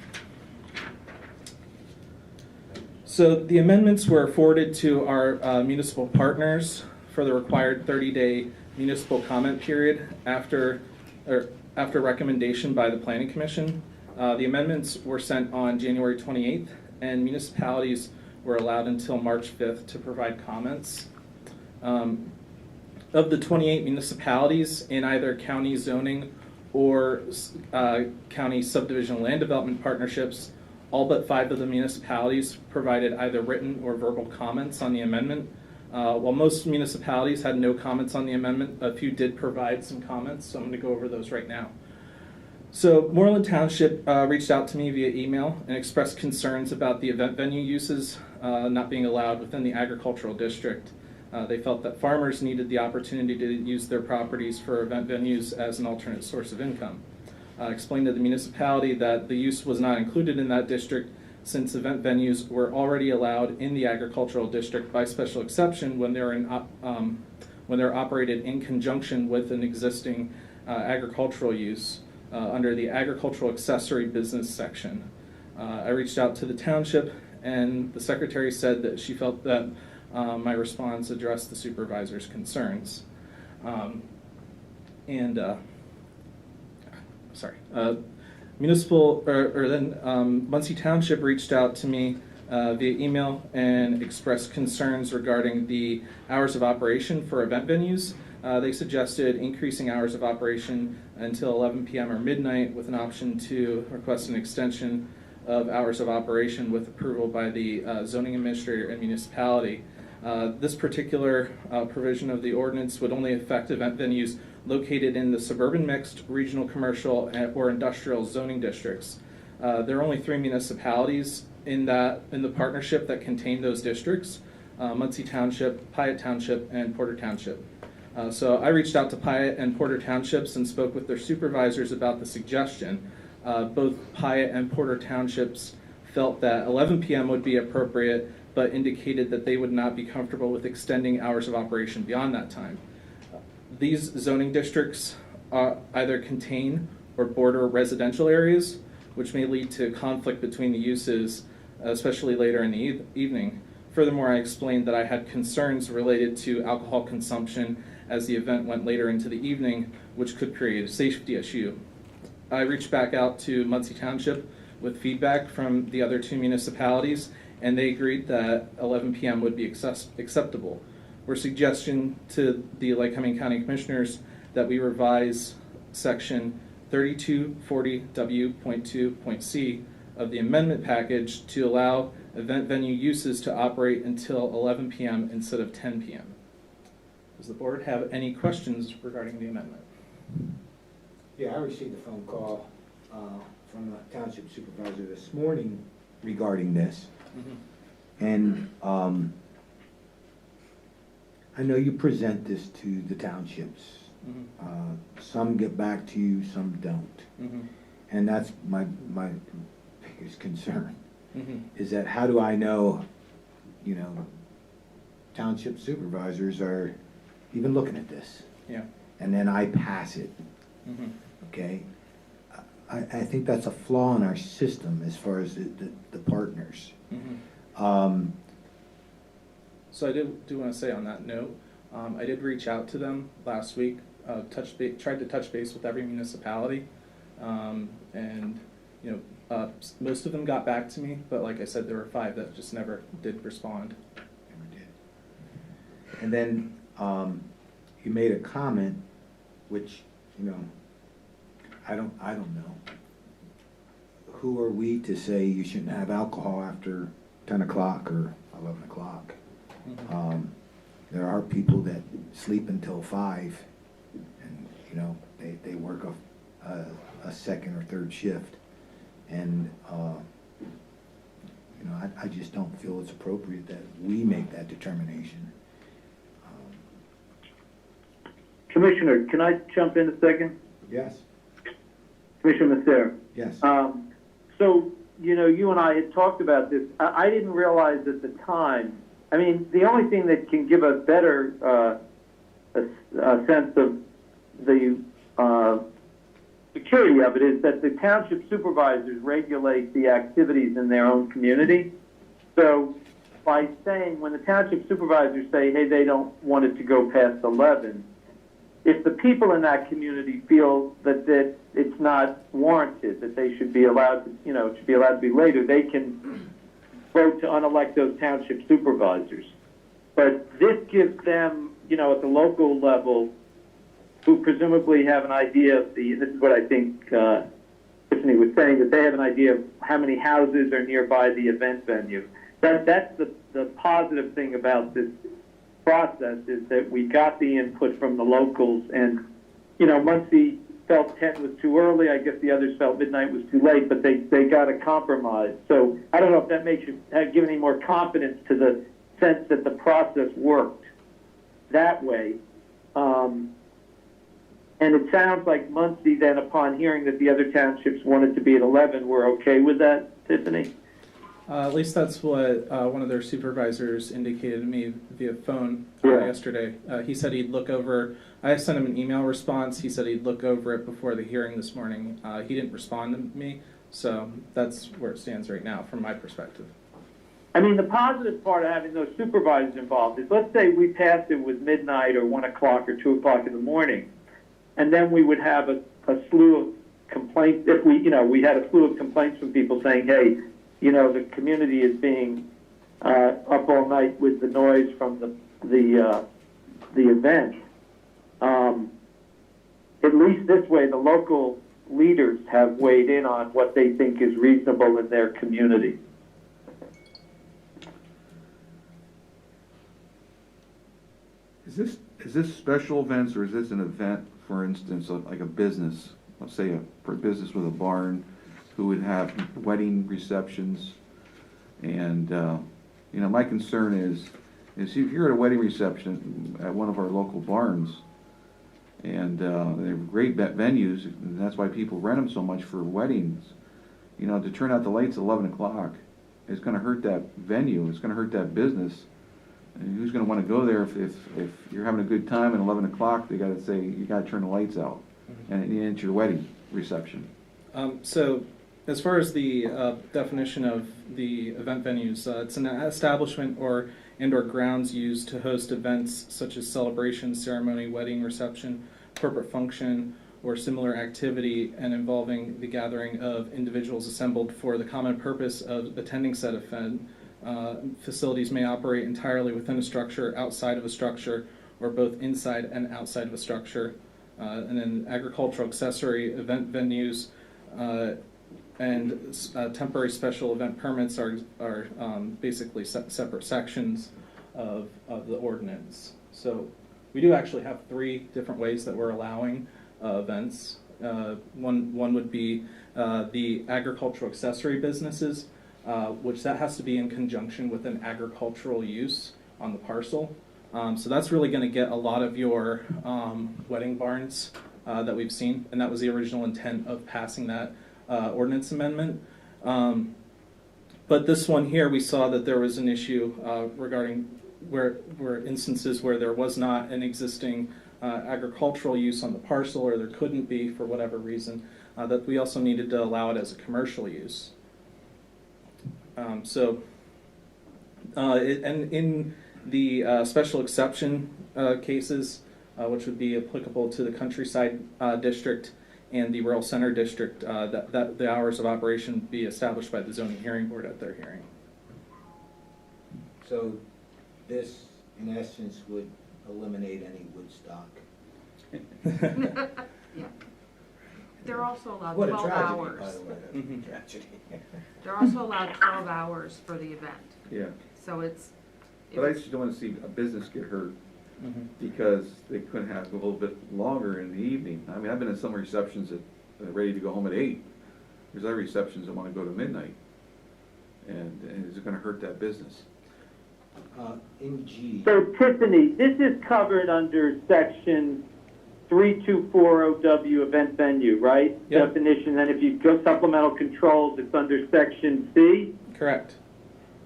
S13: So the amendments were forwarded to our municipal partners for the required 30-day municipal comment period after recommendation by the Planning Commission. The amendments were sent on January 28th, and municipalities were allowed until March 5th to provide comments. Of the 28 municipalities in either county zoning or county subdivision land development partnerships, all but 5 of the municipalities provided either written or verbal comments on the amendment. While most municipalities had no comments on the amendment, a few did provide some comments, so I'm going to go over those right now. So Moreland Township reached out to me via email and expressed concerns about the event venue uses not being allowed within the agricultural district. They felt that farmers needed the opportunity to use their properties for event venues as an alternate source of income. Explained to the municipality that the use was not included in that district since event venues were already allowed in the agricultural district by special exception when they're operated in conjunction with an existing agricultural use under the agricultural accessory business section. I reached out to the township, and the secretary said that she felt that my response addressed the supervisor's concerns. Muncie Township reached out to me via email and expressed concerns regarding the hours of operation for event venues. They suggested increasing hours of operation until 11 p.m. or midnight with an option to request an extension of hours of operation with approval by the zoning administrator and municipality. This particular provision of the ordinance would only affect event venues located in the suburban mixed, regional commercial, or industrial zoning districts. There are only 3 municipalities in the partnership that contain those districts: Muncie Township, Piatt Township, and Porter Township. So I reached out to Piatt and Porter Townships and spoke with their supervisors about the suggestion. Both Piatt and Porter Townships felt that 11 p.m. would be appropriate, but indicated that they would not be comfortable with extending hours of operation beyond that time. These zoning districts either contain or border residential areas, which may lead to conflict between the uses, especially later in the evening. Furthermore, I explained that I had concerns related to alcohol consumption as the event went later into the evening, which could create a safety issue. I reached back out to Muncie Township with feedback from the other 2 municipalities, and they agreed that 11 p.m. would be acceptable. We're suggesting to the Lycoming County Commissioners that we revise section 3240W.2.c of the amendment package to allow event venue uses to operate until 11 p.m. instead of 10 p.m. Does the board have any questions regarding the amendment?
S5: Yeah, I received a phone call from the township supervisor this morning regarding this.
S13: Mm-hmm.
S5: And I know you present this to the townships.
S13: Mm-hmm.
S5: Some get back to you, some don't.
S13: Mm-hmm.
S5: And that's my biggest concern,
S13: Mm-hmm.
S5: is that how do I know, township supervisors are even looking at this?
S13: Yeah.
S5: And then I pass it,
S13: Mm-hmm.
S5: okay? I think that's a flaw in our system as far as the partners.
S13: Mm-hmm.
S5: Um,
S13: So I do want to say on that note, I did reach out to them last week, tried to touch base with every municipality, and most of them got back to me, but like I said, there were 5 that just never did respond.
S5: Never did. And then you made a comment, which I don't know who are we to say you shouldn't have alcohol after 10 o'clock or 11 o'clock? There are people that sleep until 5, and, you know, they work a second or third shift. And, you know, I just don't feel it's appropriate that we make that determination.
S8: Commissioner, can I jump in a second?
S5: Yes.
S8: Commissioner Massera?
S5: Yes.
S8: So, you know, you and I had talked about this. I didn't realize at the time, I mean, the only thing that can give us better a sense of the security of it is that the township supervisors regulate the activities in their own community. So by saying, when the township supervisors say, hey, they don't want it to go past 11, if the people in that community feel that it's not warranted, that they should be allowed to, you know, it should be allowed to be later, they can vote to unelect those township supervisors. But this gives them, you know, at the local level, who presumably have an idea of this is what I think Tiffany was saying, that they have an idea of how many houses are nearby the event venue. That's the positive thing about this process, is that we got the input from the locals, and, you know, Muncie felt 10 was too early. I guess the others felt midnight was too late, but they got a compromise. So I don't know if that makes you give any more confidence to the sense that the process worked that way. And it sounds like Muncie then, upon hearing that the other townships wanted to be at 11, were okay with that, Tiffany?
S13: At least that's what one of their supervisors indicated to me via phone yesterday. He said he'd look over, I sent him an email response, he said he'd look over it before the hearing this morning. He didn't respond to me, so that's where it stands right now from my perspective.
S8: I mean, the positive part of having those supervisors involved is, let's say we passed it with midnight or 1 o'clock or 2 o'clock in the morning, and then we would have a slew of complaints. If we, you know, we had a slew of complaints from people saying, hey, you know, the community is being up all night with the noise from the event. At least this way, the local leaders have weighed in on what they think is reasonable in their community.
S6: Is this special events, or is this an event, for instance, like a business? Let's say a business with a barn, who would have wedding receptions, and you know, my concern is if you're at a wedding reception at one of our local barns, and they have great venues, and that's why people rent them so much for weddings. You know, to turn out the lights at 11 o'clock, it's going to hurt that venue. It's going to hurt that business. And who's going to want to go there if you're having a good time at 11 o'clock? They got to say you got to turn the lights out, and it's your wedding reception.
S13: So, as far as the definition of the event venues, it's an establishment or grounds used to host events such as celebration, ceremony, wedding, reception, corporate function, or similar activity, and involving the gathering of individuals assembled for the common purpose of attending said event. Facilities may operate entirely within a structure, outside of a structure, or both inside and outside of a structure. And then agricultural accessory event venues and temporary special event permits are basically separate sections of the ordinance. So we do actually have 3 different ways that we're allowing events. One would be the agricultural accessory businesses, which that has to be in conjunction with an agricultural use on the parcel. So that's really going to get a lot of your wedding barns that we've seen, and that was the original intent of passing that ordinance amendment. But this one here, we saw that there was an issue regarding where instances where there was not an existing agricultural use on the parcel, or there couldn't be for whatever reason, that we also needed to allow it as a commercial use. And in the special exception cases, which would be applicable to the countryside district and the rural center district, that the hours of operation be established by the zoning hearing board at their hearing.
S5: So this, in essence, would eliminate any Woodstock.
S4: Yeah. They're also allowed
S5: What a
S4: 12
S5: tragedy,
S4: hours.
S5: by the way, that's
S13: Mhm.
S5: a tragedy.
S4: They're also allowed 12 hours for the event.
S6: Yeah,
S4: So it's.
S6: but I just don't wanna see a business get hurt
S13: Mhm.
S6: because they couldn't have a little bit longer in the evening. I mean, I've been in some receptions that are ready to go home at 8. There's other receptions that wanna go to midnight. And is it gonna hurt that business?
S5: In G.
S8: So Tiffany, this is covered under section 3240W event venue, right?
S13: Yep.
S8: Definition, and if you go supplemental controls, it's under section C.
S13: Correct.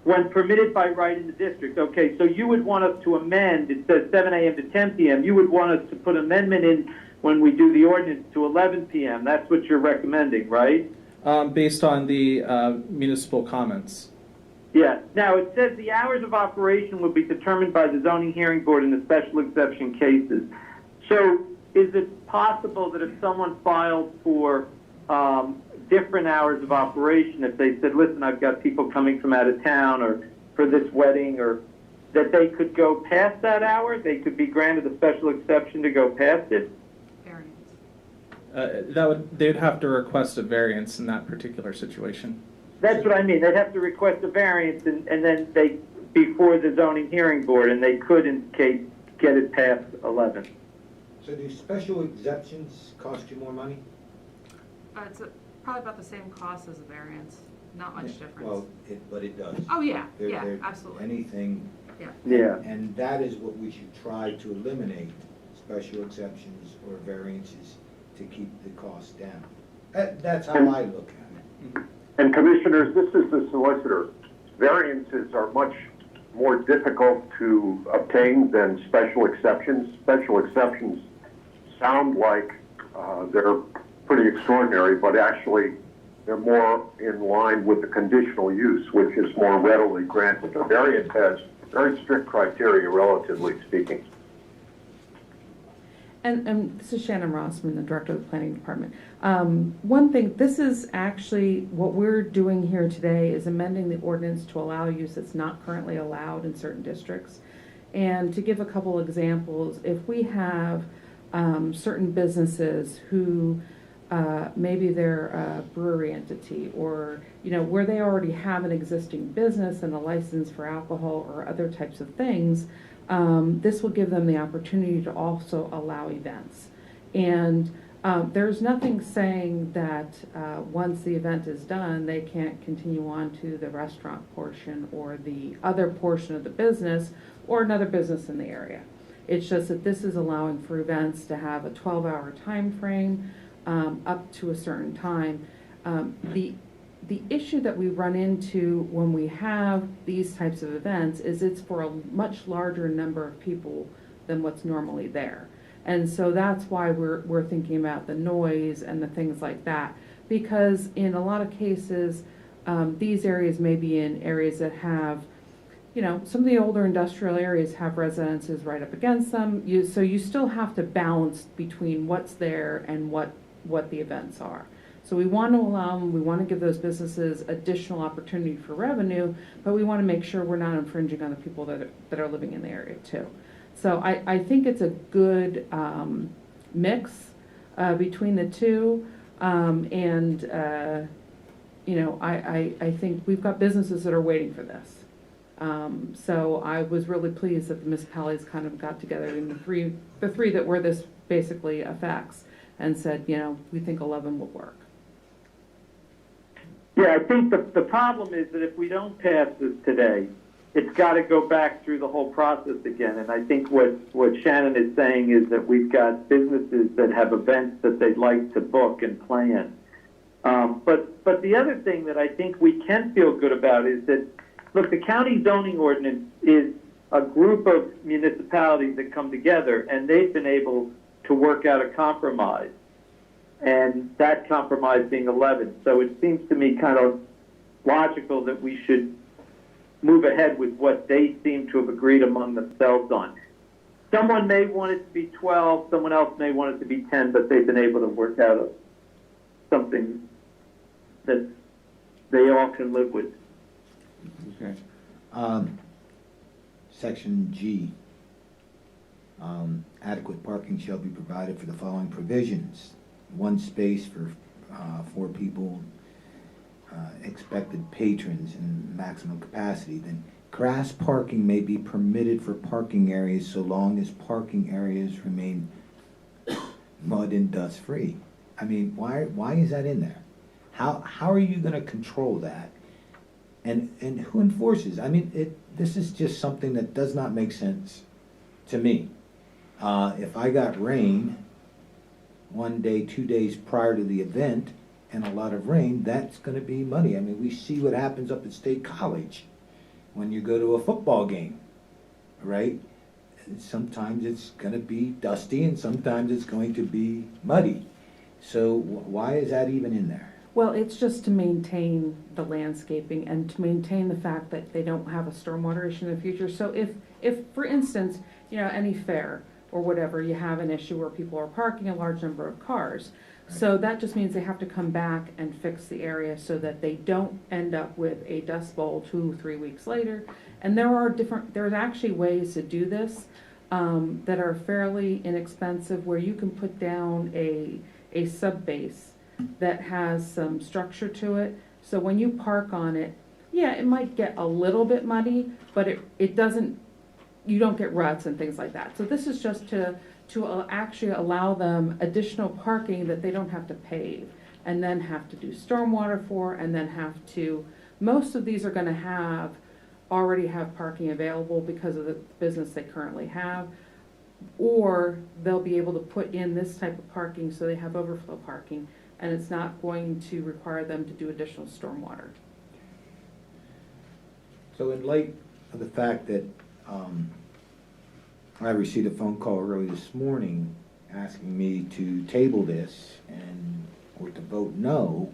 S8: When permitted by right in the district. Okay, so you would want us to amend, it says 7 a.m. to 10 p.m. You would want us to put amendment in when we do the ordinance to 11 p.m. That's what you're recommending, right?
S13: Based on the municipal comments.
S8: Yeah. Now, it says the hours of operation will be determined by the zoning hearing board in the special exception cases. So is it possible that if someone filed for different hours of operation, if they said, listen, I've got people coming from out of town or for this wedding, or that they could go past that hour? They could be granted a special exception to go past it?
S4: Variance.
S13: They'd have to request a variance in that particular situation.
S8: That's what I mean. They'd have to request a variance and then they, before the zoning hearing board, and they could in case get it past 11.
S5: So do special exceptions cost you more money?
S4: It's probably about the same cost as a variance, not much difference.
S5: Well, but it does.
S4: Oh, yeah,
S5: They're-
S4: yeah,
S5: they're
S4: absolutely.
S5: Anything.
S4: Yeah.
S8: Yeah.
S5: And that is what we should try to eliminate, special exceptions or variances to keep the cost down. That's how I look at it.
S14: And commissioners, this is the solicitor. Variances are much more difficult to obtain than special exceptions. Special exceptions sound like they're pretty extraordinary, but actually they're more in line with the conditional use, which is more readily granted. A variance has very strict criteria, relatively speaking.
S15: And this is Shannon Rossman, the Director of the Planning Department. One thing, this is actually, what we're doing here today is amending the ordinance to allow use that's not currently allowed in certain districts. And to give a couple examples, if we have certain businesses who maybe they're a brewery entity, or where they already have an existing business and a license for alcohol or other types of things, this will give them the opportunity to also allow events. And there's nothing saying that once the event is done, they can't continue on to the restaurant portion or the other portion of the business or another business in the area. It's just that this is allowing for events to have a 12-hour time frame up to a certain time. The issue that we run into when we have these types of events is it's for a much larger number of people than what's normally there. And so that's why we're thinking about the noise and the things like that. Because in a lot of cases, these areas may be in areas that have, some of the older industrial areas have residences right up against them. So you still have to balance between what's there and what the events are. So we want to allow them, we want to give those businesses additional opportunity for revenue, but we want to make sure we're not infringing on the people that are living in the area too. So I think it's a good mix between the two, and I think we've got businesses that are waiting for this. So I was really pleased that the municipalities kind of got together in the three that were this basically affects and said, we think 11 will work.
S8: Yeah, I think the problem is that if we don't pass this today, it's got to go back through the whole process again. And I think what Shannon is saying is that we've got businesses that have events that they'd like to book and plan. But the other thing that I think we can feel good about is that, look, the county zoning ordinance is a group of municipalities that come together, and they've been able to work out a compromise. And that compromise being 11. So it seems to me kind of logical that we should move ahead with what they seem to have agreed among themselves on. Someone may want it to be 12, someone else may want it to be 10, but they've been able to work out something that they all can live with.
S5: Okay. Section G. Adequate parking shall be provided for the following provisions. one space for 4 people, expected patrons and maximum capacity, then grass parking may be permitted for parking areas so long as parking areas remain mud and dust free. I mean, why is that in there? How are you gonna control that? And who enforces? I mean, this is just something that does not make sense to me. If I got rain 1 day, 2 days prior to the event, and a lot of rain, that's gonna be muddy. I mean, we see what happens up at State College when you go to a football game, right? Sometimes it's gonna be dusty and sometimes it's going to be muddy. So why is that even in there?
S15: Well, it's just to maintain the landscaping and to maintain the fact that they don't have a stormwater issue in the future. So if for instance, any fair or whatever, you have an issue where people are parking a large number of cars. So that just means they have to come back and fix the area so that they don't end up with a dust bowl 2-3 weeks later. And there's actually ways to do this that are fairly inexpensive, where you can put down a sub base that has some structure to it. So when you park on it, yeah, it might get a little bit muddy, but it doesn't, you don't get ruts and things like that. So this is just to actually allow them additional parking that they don't have to pave and then have to do stormwater for, and then most of these are gonna already have parking available because of the business they currently have, or they'll be able to put in this type of parking so they have overflow parking, and it's not going to require them to do additional stormwater.
S5: So in light of the fact that I received a phone call early this morning asking me to table this or to vote no,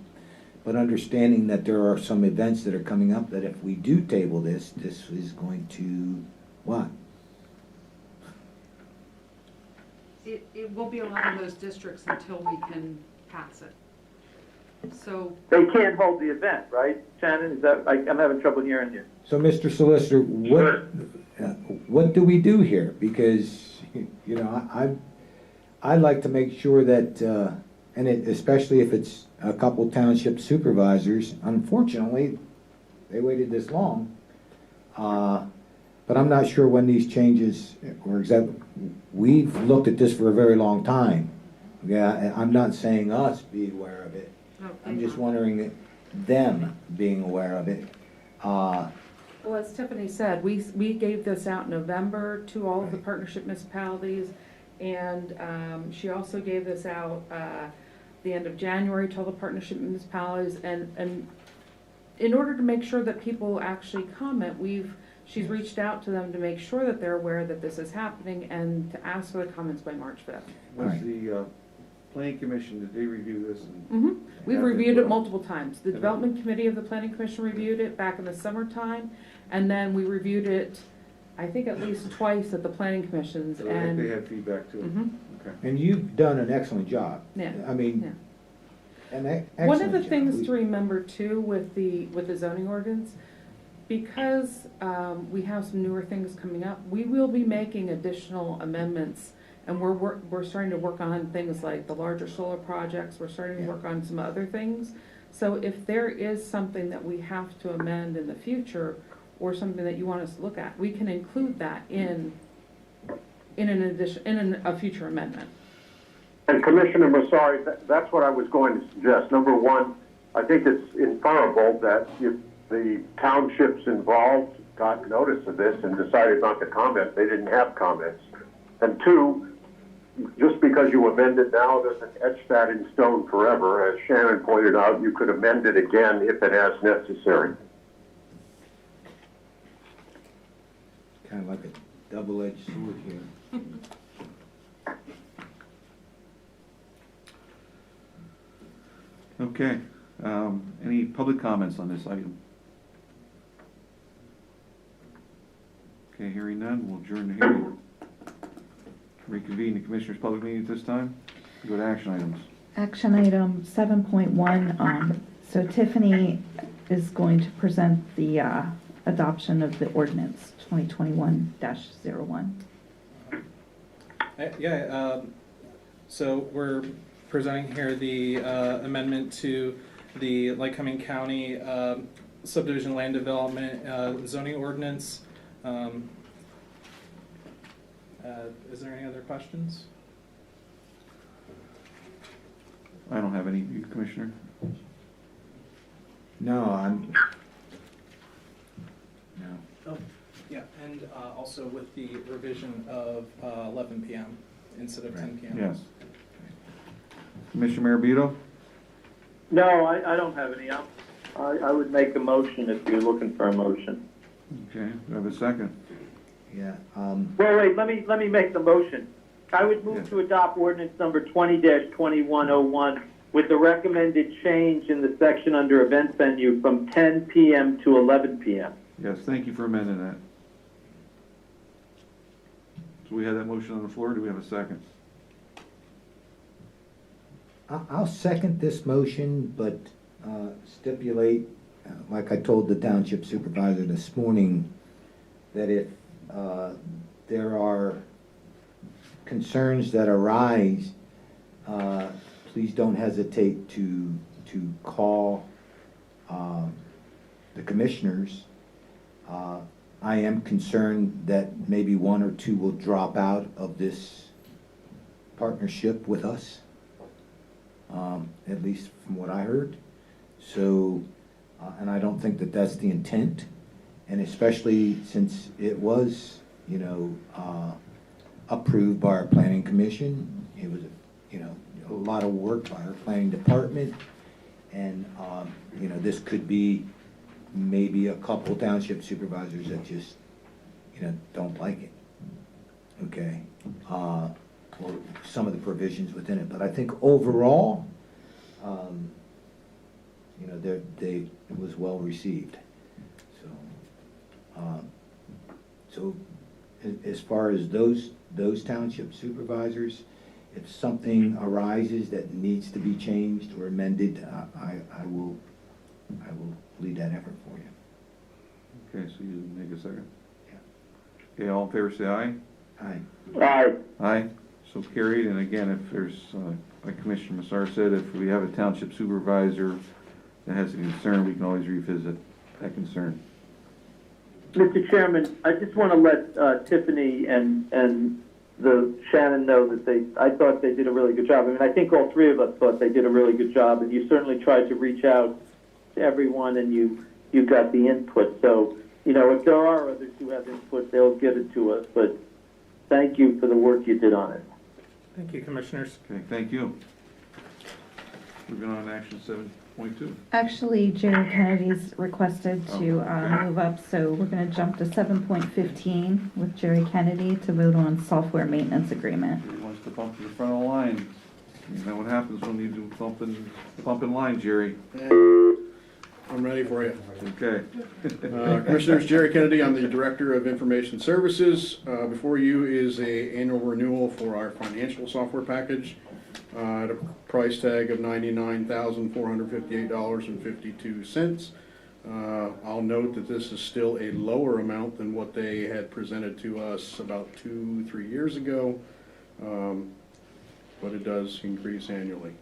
S5: but understanding that there are some events that are coming up that if we do table this is going to what?
S4: It will be allowed in those districts until we can pass it. So.
S8: They can't hold the event, right, Shannon? Is that, I'm having trouble hearing you.
S5: So, Mr. Solicitor, what do we do here? Because, I'd like to make sure that, especially if it's a couple township supervisors, unfortunately, they waited this long. But I'm not sure when these changes were exactly. We've looked at this for a very long time. Yeah, I'm not saying us be aware of it. I'm just wondering them being aware of it.
S15: Well, as Tiffany said, we gave this out in November to all of the partnership municipalities, and she also gave this out the end of January to all the partnership municipalities, and in order to make sure that people actually comment, she's reached out to them to make sure that they're aware that this is happening and to ask for the comments by March 5th.
S6: Was the Planning Commission, did they review this?
S15: We've reviewed it multiple times. The Development Committee of the Planning Commission reviewed it back in the summertime, and then we reviewed it, I think, at least twice at the Planning Commissions.
S6: So they had feedback too. Okay.
S5: And you've done an excellent job.
S15: Yeah.
S5: I mean,
S15: One of the things to remember too with the zoning ordinance, because we have some newer things coming up, we will be making additional amendments, and we're starting to work on things like the larger solar projects. We're starting to work on some other things. So if there is something that we have to amend in the future, or something that you want us to look at, we can include that in a future amendment.
S14: And Commissioner Massari, that's what I was going to suggest. Number one, I think it's inferable that if the townships involved got notice of this and decided not to comment, they didn't have comments. And two, just because you amend it now doesn't etch that in stone forever. As Shannon pointed out, you could amend it again if and as necessary.
S5: Kind of like a double-edged sword here.
S6: Okay. Any public comments on this item? Okay, hearing none, we'll adjourn the hearing. Reconvene the Commissioners' public meeting at this time. Go to action items.
S1: Action item 7.1, so Tiffany is going to present the adoption of the ordinance 2021-01.
S13: So we're presenting here the amendment to the Lycoming County subdivision land development zoning ordinance. Is there any other questions?
S6: I don't have any, you, Commissioner?
S5: No,
S13: Oh, yeah, and also with the revision of 11 p.m. instead of 10 p.m.
S6: Yes. Commissioner Marabito?
S8: No, I don't have any. I would make a motion if you're looking for a motion.
S6: Okay, do I have a second?
S5: yeah,
S8: Well, wait, let me make the motion. I would move
S6: Yeah.
S8: to adopt ordinance number 20-2101 with the recommended change in the section under event venue from 10 p.m. to 11 p.m.
S6: Yes, thank you for amending that. So we have that motion on the floor, do we have a second?
S5: I'll second this motion, but stipulate, like I told the township supervisor this morning, that if there are concerns that arise, please don't hesitate to call the commissioners. I am concerned that maybe one or two will drop out of this partnership with us, at least from what I heard. So, and I don't think that that's the intent, and especially since it was, approved by our planning commission. It was, a lot of work by our planning department, and, this could be maybe a couple township supervisors that just, don't like it, okay? Or some of the provisions within it, but I think overall, it was well received. So as far as those township supervisors, if something arises that needs to be changed or amended, I will lead that effort for you.
S6: Okay, so you make a second?
S5: Yeah.
S6: Okay, all in favor say aye.
S5: Aye.
S8: Aye.
S6: Aye, so carried, and again, if there's, like Commissioner Massar said, if we have a township supervisor that has a concern, we can always revisit that concern.
S8: Mr. Chairman, I just want to let Tiffany and the Shannon know that I thought they did a really good job. I mean, I think all three of us thought they did a really good job, and you certainly tried to reach out to everyone, and you got the input. So, if there are others who have input, they'll give it to us. But thank you for the work you did on it.
S13: Thank you, Commissioners.
S6: Okay, thank you. Moving on to action 7.2.
S1: Actually, Jerry Kennedy's requested to
S6: okay.
S1: move up, so we're going to jump to 7.15 with Jerry Kennedy to vote on software maintenance agreement.
S6: He wants to bump to the front of the line. You know what happens when you do bump in line, Jerry.
S16: I'm ready for you.
S6: Okay.
S16: Commissioners, Jerry Kennedy, I'm the Director of Information Services. Before you is a annual renewal for our financial software package at a price tag of $99,458.52. I'll note that this is still a lower amount than what they had presented to us about 2-3 years ago, but it does increase annually.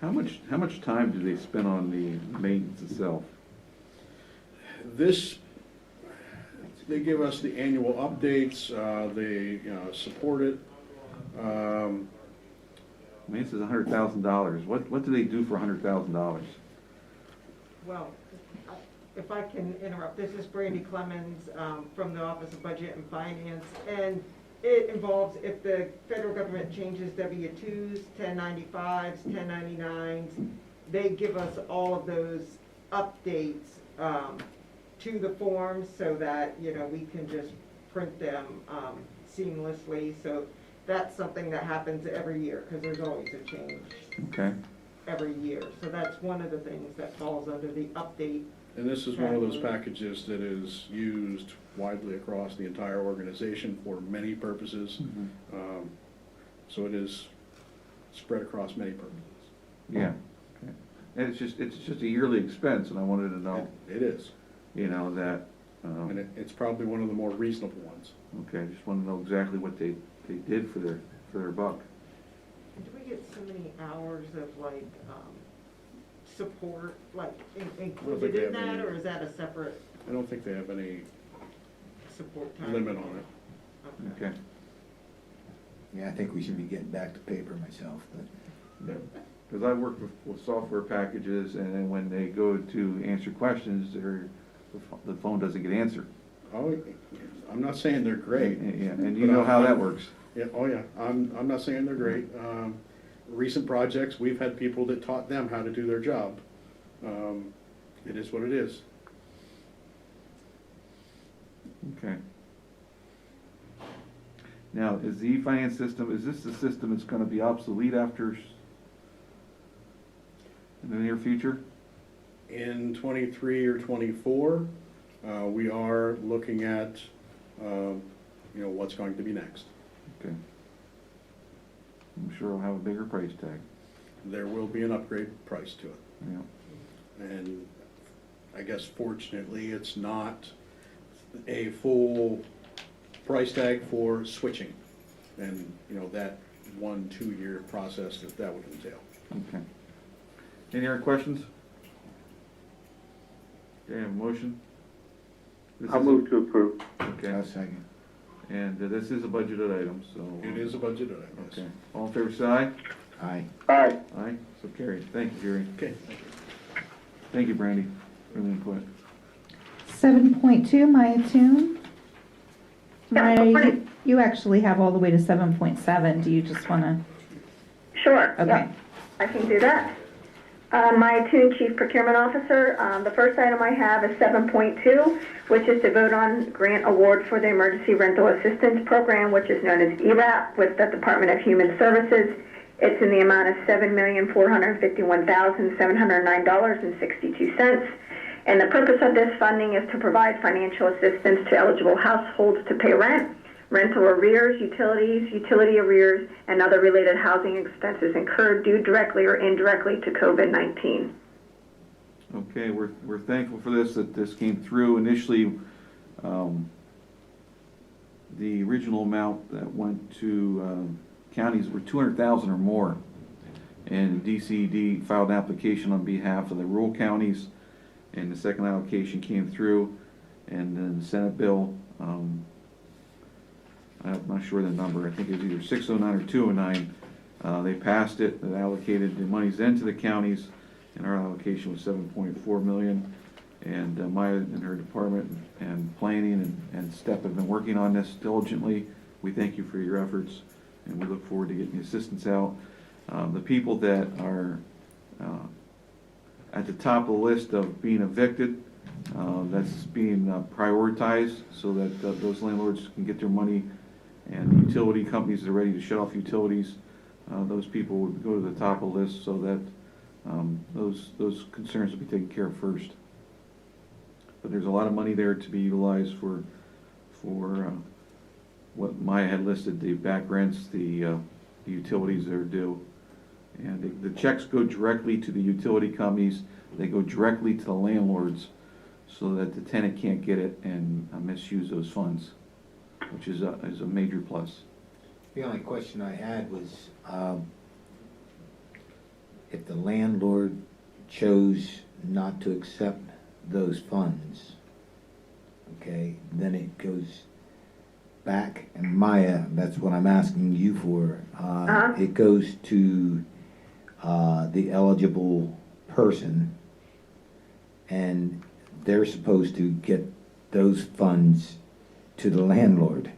S6: How much time do they spend on the maintenance itself?
S16: They give us the annual updates, they support it.
S6: I mean, this is $100,000. What do they do for $100,000?
S2: Well, if I can interrupt, this is Brandy Clemens from the Office of Budget and Finance, and it involves if the federal government changes W-2s, 1095s, 1099s, they give us all of those updates to the forms so that, we can just print them seamlessly. So that's something that happens every year because there's always a change every year. So that's one of the things that falls under the update.
S16: And this is one of those packages that is used widely across the entire organization for many purposes.
S6: Mm-hmm.
S16: So it is spread across many purposes.
S6: Yeah. Okay. And it's just a yearly expense, and I wanted to know.
S16: It is.
S6: That.
S16: And it's probably one of the more reasonable ones.
S6: Okay, I just want to know exactly what they did for their buck.
S2: do we get so many hours of like, support, like included
S16: they
S2: in
S16: have
S2: that,
S16: any-
S2: or is that a separate
S16: I don't think they have any
S2: support time?
S16: limit on it.
S5: Okay. Yeah, I think we should be getting back to paper myself, but.
S6: Because I work with software packages, and then when they go to answer questions, the phone doesn't get answered.
S16: Oh, I'm not saying they're great.
S6: Yeah, and you know how that works.
S16: Yeah, oh yeah, I'm not saying they're great. Recent projects, we've had people that taught them how to do their job. It is what it is.
S6: Okay. Now, is the e-finance system, is this the system that's gonna be obsolete after, in the near future?
S16: In 23 or 24, we are looking at, what's going to be next.
S6: Okay. I'm sure it'll have a bigger price tag.
S16: There will be an upgrade price to it.
S6: Yeah.
S16: And I guess fortunately, it's not a full price tag for switching. And, that 1-2 year process that would entail.
S6: Okay. Any other questions? Okay, have a motion?
S14: I'll move to approve.
S6: Okay.
S5: I'll second.
S6: And this is a budgeted item, so.
S16: It is a budget item, yes.
S6: Okay. All in favor, say aye.
S5: Aye.
S14: Aye.
S6: Aye, so carried. Thank you, Jerry.
S16: Okay, thank you.
S6: Thank you, Brandy, for the input.
S1: 7.2, Maya Toon.
S9: Yeah, good
S1: Maya,
S9: morning.
S1: you actually have all the way to 7.7. Do you just want to?
S9: Sure.
S1: Okay.
S9: Yeah, I can do that. My Toon Chief Procurement Officer, the first item I have is 7.2, which is to vote on grant award for the Emergency Rental Assistance Program, which is known as ERAP, with the Department of Human Services. It's in the amount of $7,451,709.62. And the purpose of this funding is to provide financial assistance to eligible households to pay rent, rental arrears, utilities, utility arrears, and other related housing expenses incurred due directly or indirectly to COVID-19.
S6: Okay, we're thankful for this, that this came through. Initially, the original amount that went to counties were 200,000 or more. And DCD filed an application on behalf of the rural counties, and the second allocation came through, and then the Senate bill, I'm not sure the number, I think it was either 609 or 209, they passed it, that allocated the monies then to the counties, and our allocation was 7.4 million. And Maya and her department and planning and STEP have been working on this diligently. We thank you for your efforts, and we look forward to getting the assistance out. The people that are at the top of the list of being evicted, that's being prioritized so that those landlords can get their money, and the utility companies that are ready to shut off utilities, those people would go to the top of the list so that those concerns will be taken care of first. But there's a lot of money there to be utilized for what Maya had listed, the back rents, the utilities that are due. And the checks go directly to the utility companies, they go directly to the landlords so that the tenant can't get it and misuse those funds, which is a major plus.
S5: The only question I had was, if the landlord chose not to accept those funds, okay, then it goes back, and Maya, that's what I'm asking you for, it goes to the eligible person, and they're supposed to get those funds to the landlord.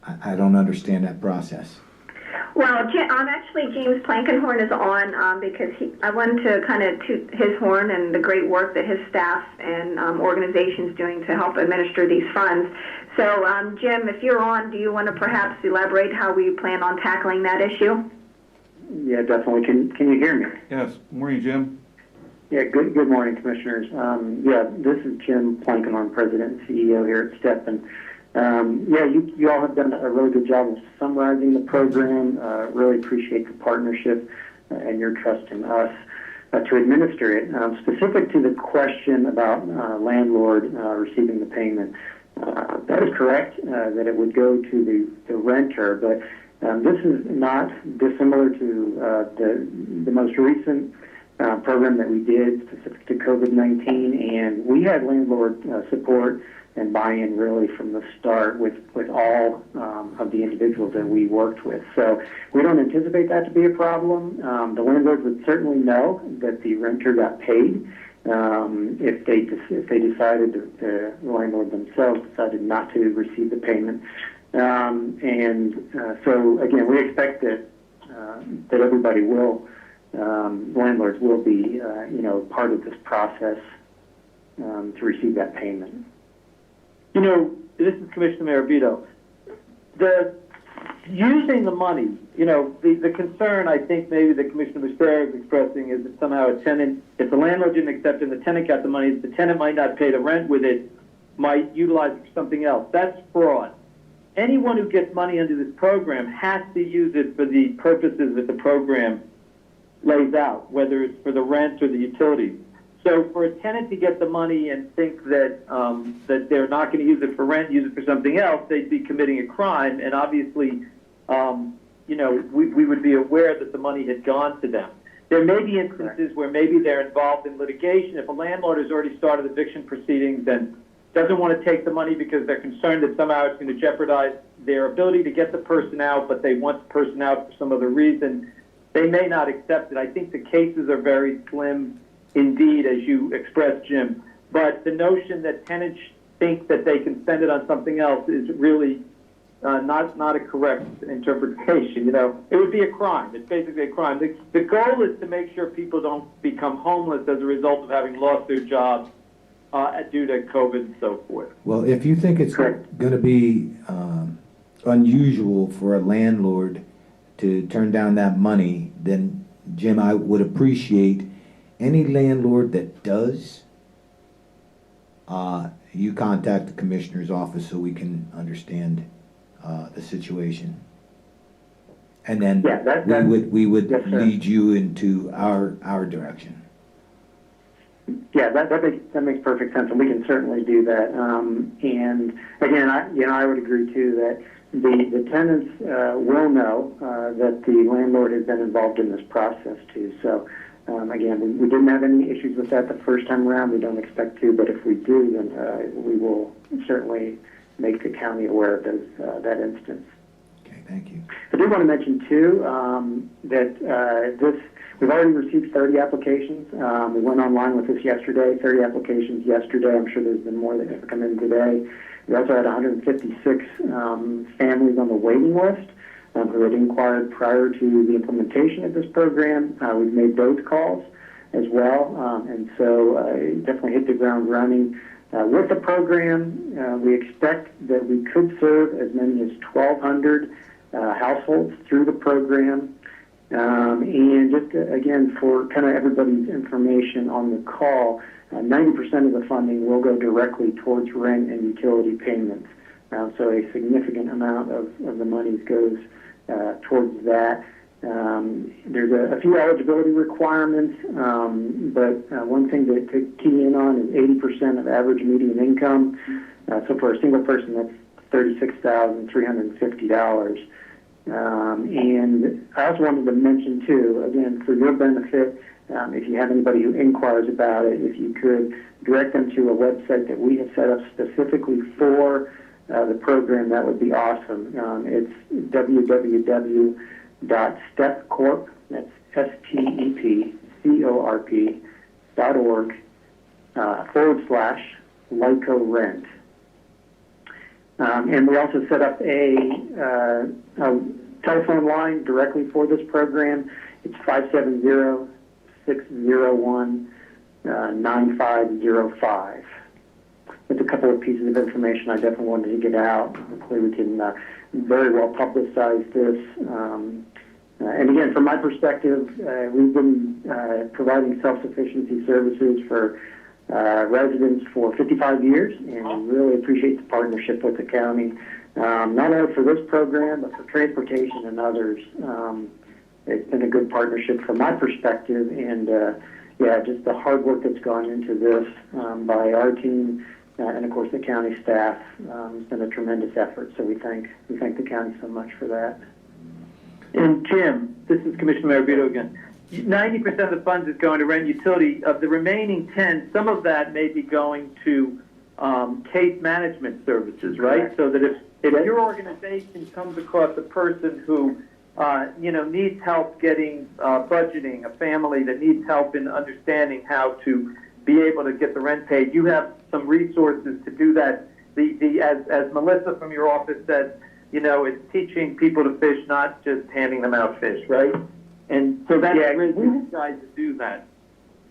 S5: I don't understand that process.
S9: Well, actually James Plankenhorn is on because I wanted to kind of toot his horn and the great work that his staff and organization's doing to help administer these funds. So, Jim, if you're on, do you want to perhaps elaborate how we plan on tackling that issue?
S8: Yeah, definitely. Can you hear me?
S6: Yes, morning, Jim.
S8: Yeah, good morning, Commissioners. This is Jim Plankenhorn, President and CEO here at STEP. And you all have done a really good job of summarizing the program. Really appreciate the partnership and your trust in us to administer it. Specific to the question about landlord receiving the payment, that is correct, that it would go to the renter, but This is not dissimilar to the most recent program that we did specific to COVID-19, and we had landlord support and buy-in really from the start with all of the individuals that we worked with. So we don't anticipate that to be a problem. The landlords would certainly know that the renter got paid if they decided, the landlord themselves decided not to receive the payment. So again, we expect that everybody will, landlords will be, part of this process to receive that payment.
S17: This is Commissioner Maravito. Using the money, the concern I think maybe that Commissioner Becerra is expressing is that somehow a tenant, if the landlord didn't accept it and the tenant got the money, the tenant might not pay the rent with it, might utilize it for something else. That's fraud. Anyone who gets money under this program has to use it for the purposes that the program lays out, whether it's for the rent or the utilities. So for a tenant to get the money and think that that they're not going to use it for rent, use it for something else, they'd be committing a crime. And obviously, we would be aware that the money had gone to them. There may be instances where maybe they're involved in litigation. If a landlord has already started eviction proceedings and doesn't want to take the money because they're concerned that somehow it's going to jeopardize their ability to get the person out, but they want the person out for some other reason, they may not accept it. I think the cases are very slim indeed, as you expressed, Jim. But the notion that tenants think that they can spend it on something else is really not a correct interpretation. It would be a crime. It's basically a crime. The goal is to make sure people don't become homeless as a result of having lost their jobs due to COVID and so forth.
S5: Well, if you think it's going to be unusual for a landlord to turn down that money, then, Jim, I would appreciate any landlord that does, you contact the commissioner's office so we can understand the situation. And then we would lead you into our direction.
S8: Yeah, that makes perfect sense, and we can certainly do that. And again, I would agree too that the tenants will know that the landlord has been involved in this process too. So again, we didn't have any issues with that the first time around. We don't expect to, but if we do, then we will certainly make the county aware of that instance.
S5: Okay, thank you.
S8: I do want to mention too that we've already received 30 applications. We went online with this yesterday, 30 applications yesterday. I'm sure there's been more that have come in today. We also had 156 families on the waiting list who had inquired prior to the implementation of this program. We've made those calls as well, and so definitely hit the ground running. With the program, we expect that we could serve as many as 1,200 households through the program. And just again, for kind of everybody's information on the call, 90% of the funding will go directly towards rent and utility payments. So a significant amount of the money goes towards that. There's a few eligibility requirements, but one thing to key in on is 80% of average median income. So for a single person, that's $36,350. And I also wanted to mention too, again, for your benefit, if you have anybody who inquires about it, if you could direct them to a website that we have set up specifically for the program, that would be awesome. It's www.stepcorp, that's STEPCORP.org /LICO-rent. And we also set up a telephone line directly for this program. It's 570-601-9505. With a couple of pieces of information I definitely wanted to get out. Hopefully we can very well publicize this. And again, from my perspective, we've been providing self-sufficiency services for residents for 55 years, and we really appreciate the partnership with the county, not only for this program, but for transportation and others. It's been a good partnership from my perspective, and just the hard work that's gone into this by our team and of course the county staff. It's been a tremendous effort, so we thank the county so much for that.
S17: And Jim, this is Commissioner Marabito again. 90% of the funds is going to rent utility. Of the remaining 10, some of that may be going to case management services, right? So that if your organization comes across a person who needs help getting budgeting, a family that needs help in understanding how to be able to get the rent paid, you have some resources to do that. As Melissa from your office said, it's teaching people to fish, not just handing them out fish, right? And so that's really you guys to do that.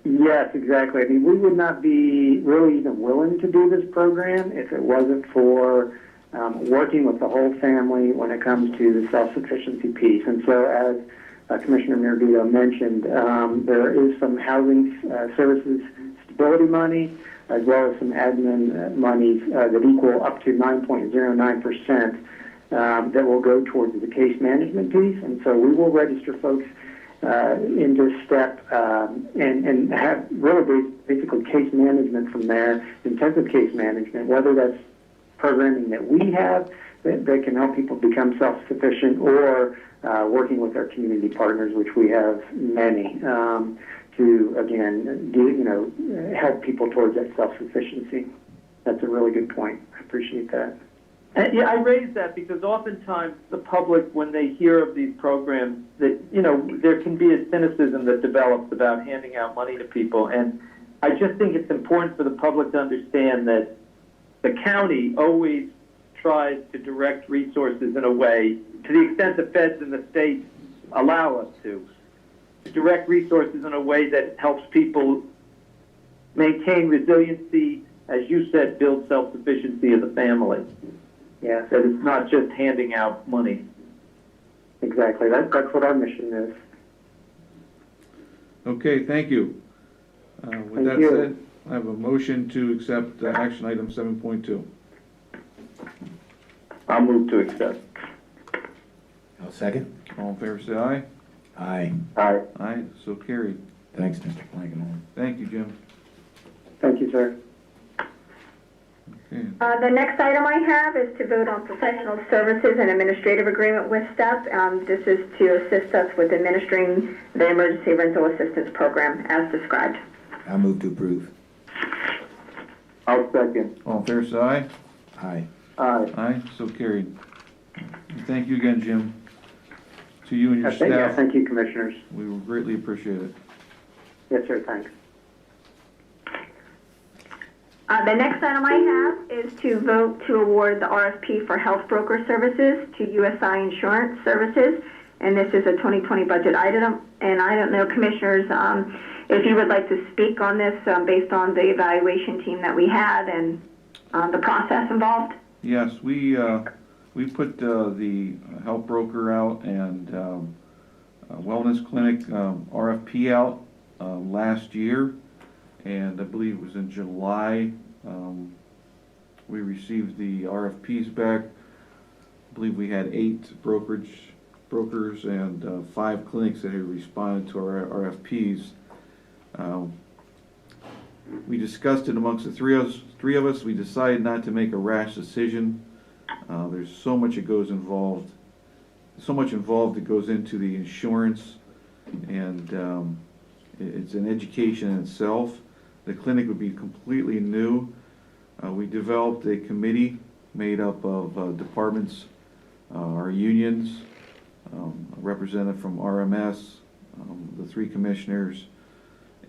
S18: Yes, exactly. I mean, we would not be really even willing to do this program if it wasn't for working with the whole family when it comes to the self-sufficiency piece. And so as Commissioner Miravito mentioned, there is some housing services stability money as well as some admin monies that equal up to 9.09% that will go towards the case management piece. And so we will register folks in this step and have really basically case management from there, intensive case management, whether that's programming that we have that can help people become self-sufficient or working with our community partners, which we have many, to, again, help people towards that self-sufficiency. That's a really good point. I appreciate that.
S17: Yeah, I raise that because oftentimes the public, when they hear of these programs, that there can be a cynicism that develops about handing out money to people, and I just think it's important for the public to understand that the county always tries to direct resources in a way, to the extent the feds and the states allow us to direct resources in a way that helps people maintain resiliency, as you said, build self-sufficiency as a family.
S18: Yeah,
S17: that it's not just handing out money.
S18: Exactly. That's what our mission is.
S6: Okay, thank you. With that said, I have a motion to accept action item 7.2.
S17: I'll move to accept.
S5: I'll second.
S6: All in favor, say aye.
S5: Aye.
S17: Aye.
S6: Aye, so carried.
S5: Thanks, Mr. Lycoming.
S6: Thank you, Jim.
S18: Thank you, sir.
S6: Okay.
S9: The next item I have is to vote on professional services and administrative agreement with STEP. This is to assist us with administering the emergency rental assistance program as described.
S5: I move to approve.
S17: I'll second.
S6: All in favor, say aye.
S5: Aye.
S17: Aye.
S6: Aye, so carried. Thank you again, Jim. To you and your staff,
S18: Thank you, commissioners.
S6: we will greatly appreciate it.
S18: Yes, sir. Thanks.
S9: The next item I have is to vote to award the RFP for health broker services to USI Insurance Services, and this is a 2020 budget item. And I don't know, commissioners, if you would like to speak on this based on the evaluation team that we had and the process involved.
S6: Yes, we put the health broker out and wellness clinic RFP out last year, and I believe it was in July. We received the RFPs back. I believe we had 8 brokers and 5 clinics that had responded to our RFPs. We discussed it amongst the three of us. We decided not to make a rash decision. There's so much that goes involved. So much involved that goes into the insurance, and it's an education in itself. The clinic would be completely new. We developed a committee made up of departments, our unions, a representative from RMS, the 3 commissioners,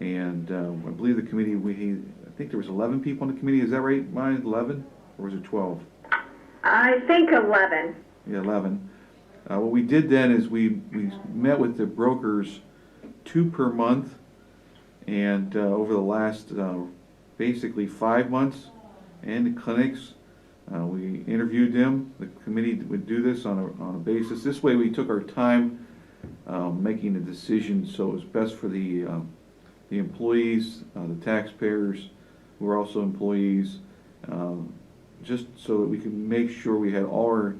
S6: and I believe the committee, I think there was 11 people on the committee. Is that right, Maya? 11? Or was it 12?
S9: I think 11.
S6: Yeah, 11. What we did then is we met with the brokers 2 per month, and over the last basically 5 months, and the clinics, we interviewed them. The committee would do this on a basis. This way we took our time making a decision, so it was best for the employees, the taxpayers who are also employees, just so that we can make sure we had all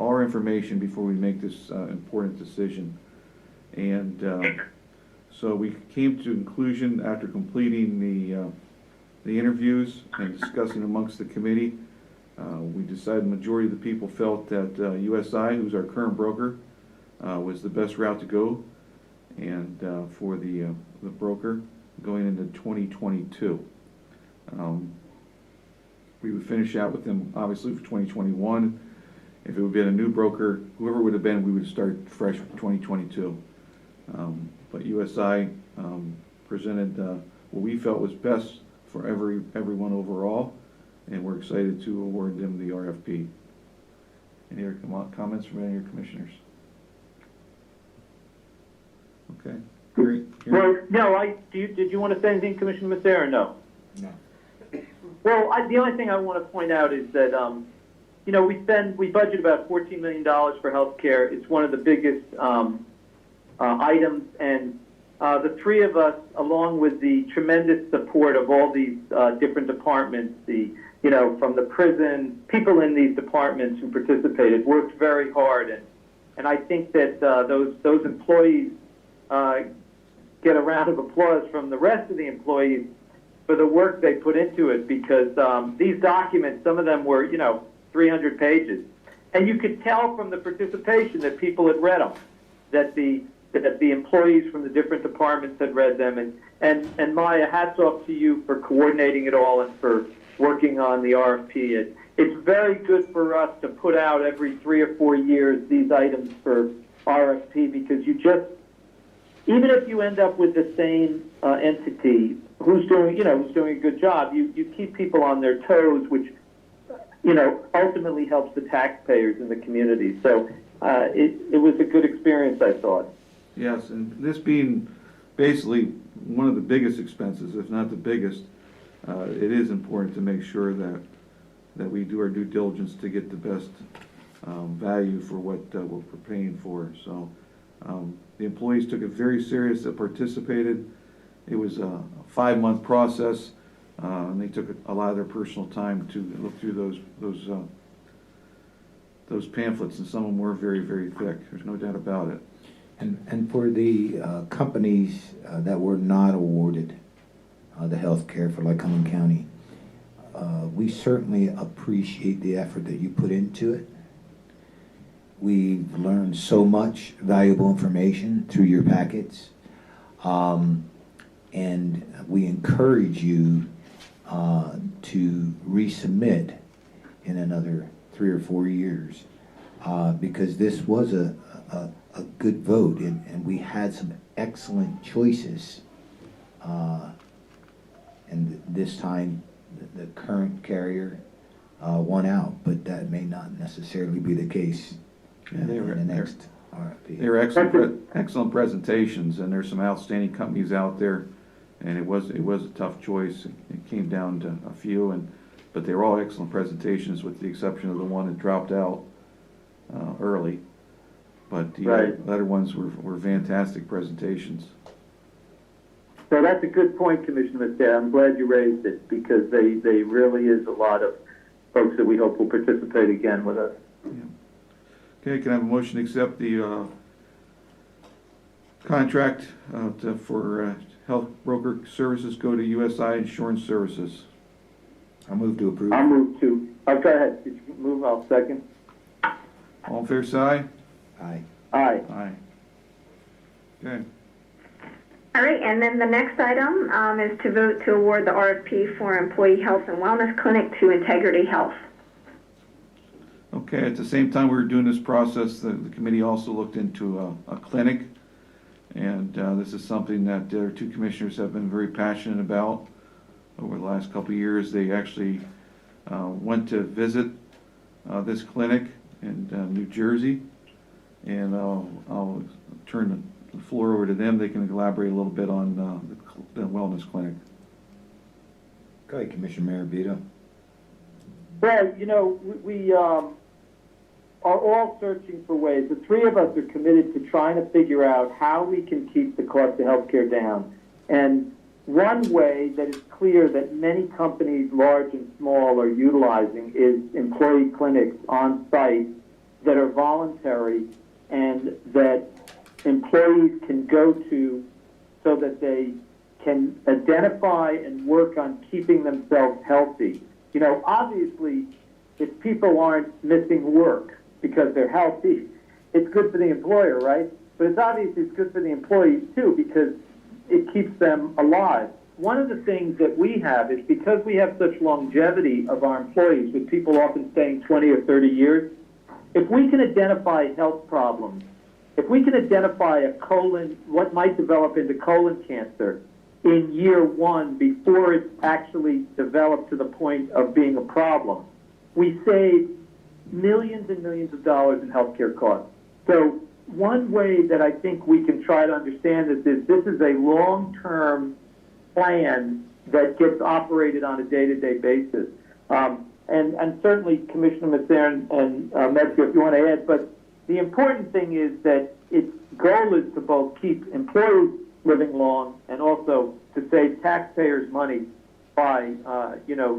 S6: our information before we make this important decision. And so we came to a conclusion after completing the interviews and discussing amongst the committee. We decided the majority of the people felt that USI, who's our current broker, was the best route to go, and for the broker going into 2022. We would finish out with them obviously for 2021. If it would have been a new broker, whoever it would have been, we would start fresh for 2022. But USI presented what we felt was best for everyone overall, and we're excited to award them the RFP. Any other comments from any of your commissioners? Okay.
S17: Well, no, did you want to say anything, Commissioner Massera, or no?
S5: No.
S17: Well, the only thing I want to point out is that, we budget about $14 million for healthcare. It's one of the biggest items, and the three of us, along with the tremendous support of all these different departments, from the prison, people in these departments who participated, worked very hard, and I think that those employees get a round of applause from the rest of the employees for the work they put into it, because these documents, some of them were, 300 pages. And you could tell from the participation that people had read them, that the employees from the different departments had read them. And Maya, hats off to you for coordinating it all and for working on the RFP. It's very good for us to put out every 3 or 4 years these items for RFP, because you just, even if you end up with the same entity who's doing a good job, you keep people on their toes, which ultimately helps the taxpayers in the community. So it was a good experience, I thought.
S6: Yes, and this being basically one of the biggest expenses, if not the biggest, it is important to make sure that we do our due diligence to get the best value for what we're paying for. So the employees took it very serious that participated. It was a 5-month process, and they took a lot of their personal time to look through those pamphlets, and some of them were very, very thick. There's no doubt about it.
S5: And for the companies that were not awarded the health care for Lycoming County, we certainly appreciate the effort that you put into it. We've learned so much valuable information through your packets, and we encourage you to resubmit in another 3 or 4 years, because this was a good vote, and we had some excellent choices, and this time the current carrier won out, but that may not necessarily be the case in the next RFP.
S6: They were excellent presentations, and there's some outstanding companies out there, and it was a tough choice. It came down to a few, but they were all excellent presentations, with the exception of the one that dropped out early. But the other ones were fantastic presentations.
S17: So that's a good point, Commissioner Massera. I'm glad you raised it, because they really is a lot of folks that we hope will participate again with us.
S6: Yeah. Okay, can I have a motion to accept the contract for health broker services go to USI Insurance Services?
S5: I'll move to approve.
S17: I'll move to. Oh, go ahead. Did you move? I'll second.
S6: All in favor, say aye.
S5: Aye.
S17: Aye.
S6: Aye. Okay.
S9: All right, and then the next item is to vote to award the RFP for Employee Health and Wellness Clinic to Integrity Health.
S6: Okay, at the same time we were doing this process, the committee also looked into a clinic, and this is something that our 2 commissioners have been very passionate about over the last couple of years. They actually went to visit this clinic in New Jersey, and I'll turn the floor over to them. They can elaborate a little bit on the wellness clinic.
S5: Go ahead, Commissioner Maravito.
S17: Well, we are all searching for ways. The 3 of us are committed to trying to figure out how we can keep the cost of healthcare down. And one way that is clear that many companies, large and small, are utilizing is employee clinics on site that are voluntary and that employees can go to so that they can identify and work on keeping themselves healthy. Obviously, if people aren't missing work because they're healthy, it's good for the employer, right? But it's obvious it's good for the employees too, because it keeps them alive. One of the things that we have is because we have such longevity of our employees, with people often staying 20 or 30 years, if we can identify health problems, if we can identify what might develop into colon cancer in year one before it's actually developed to the point of being a problem, we save millions and millions of dollars in healthcare costs. So one way that I think we can try to understand this is a long-term plan that gets operated on a day-to-day basis. And certainly Commissioner Massern and Metzger, if you want to add, but the important thing is that its goal is to both keep employees living long and also to save taxpayers money by,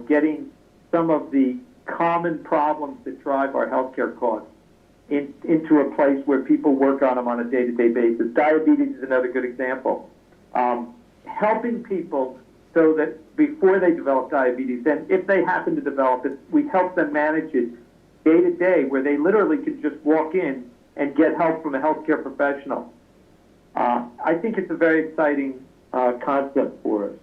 S17: getting some of the common problems that drive our healthcare costs into a place where people work on them on a day-to-day basis. Diabetes is another good example. Helping people so that before they develop diabetes, and if they happen to develop it, we help them manage it day to day, where they literally can just walk in and get help from a healthcare professional. I think it's a very exciting concept for us.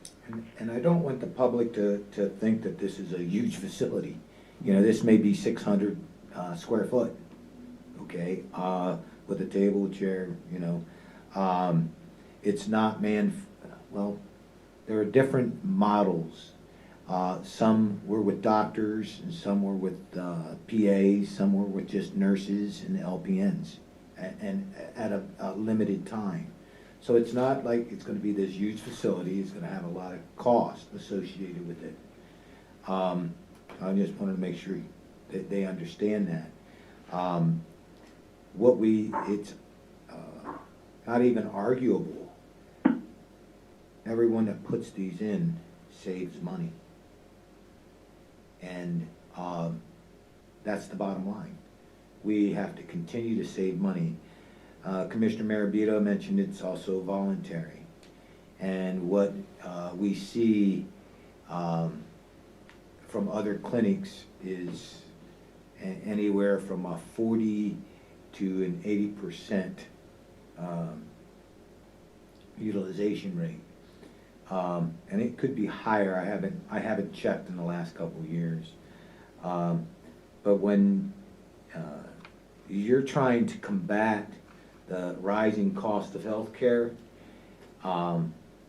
S5: And I don't want the public to think that this is a huge facility. This may be 600 square foot, okay, with a table, chair, it's not well, there are different models. Some were with doctors, and some were with PAs, some were with just nurses and LPNs, and at a limited time. So it's not like it's going to be this huge facility. It's going to have a lot of cost associated with it. I just wanted to make sure that they understand that. It's not even arguable. Everyone that puts these in saves money. And that's the bottom line. We have to continue to save money. Commissioner Marabito mentioned it's also voluntary. And what we see from other clinics is anywhere from a 40 to an 80% utilization rate. And it could be higher. I haven't checked in the last couple of years. But when you're trying to combat the rising cost of healthcare,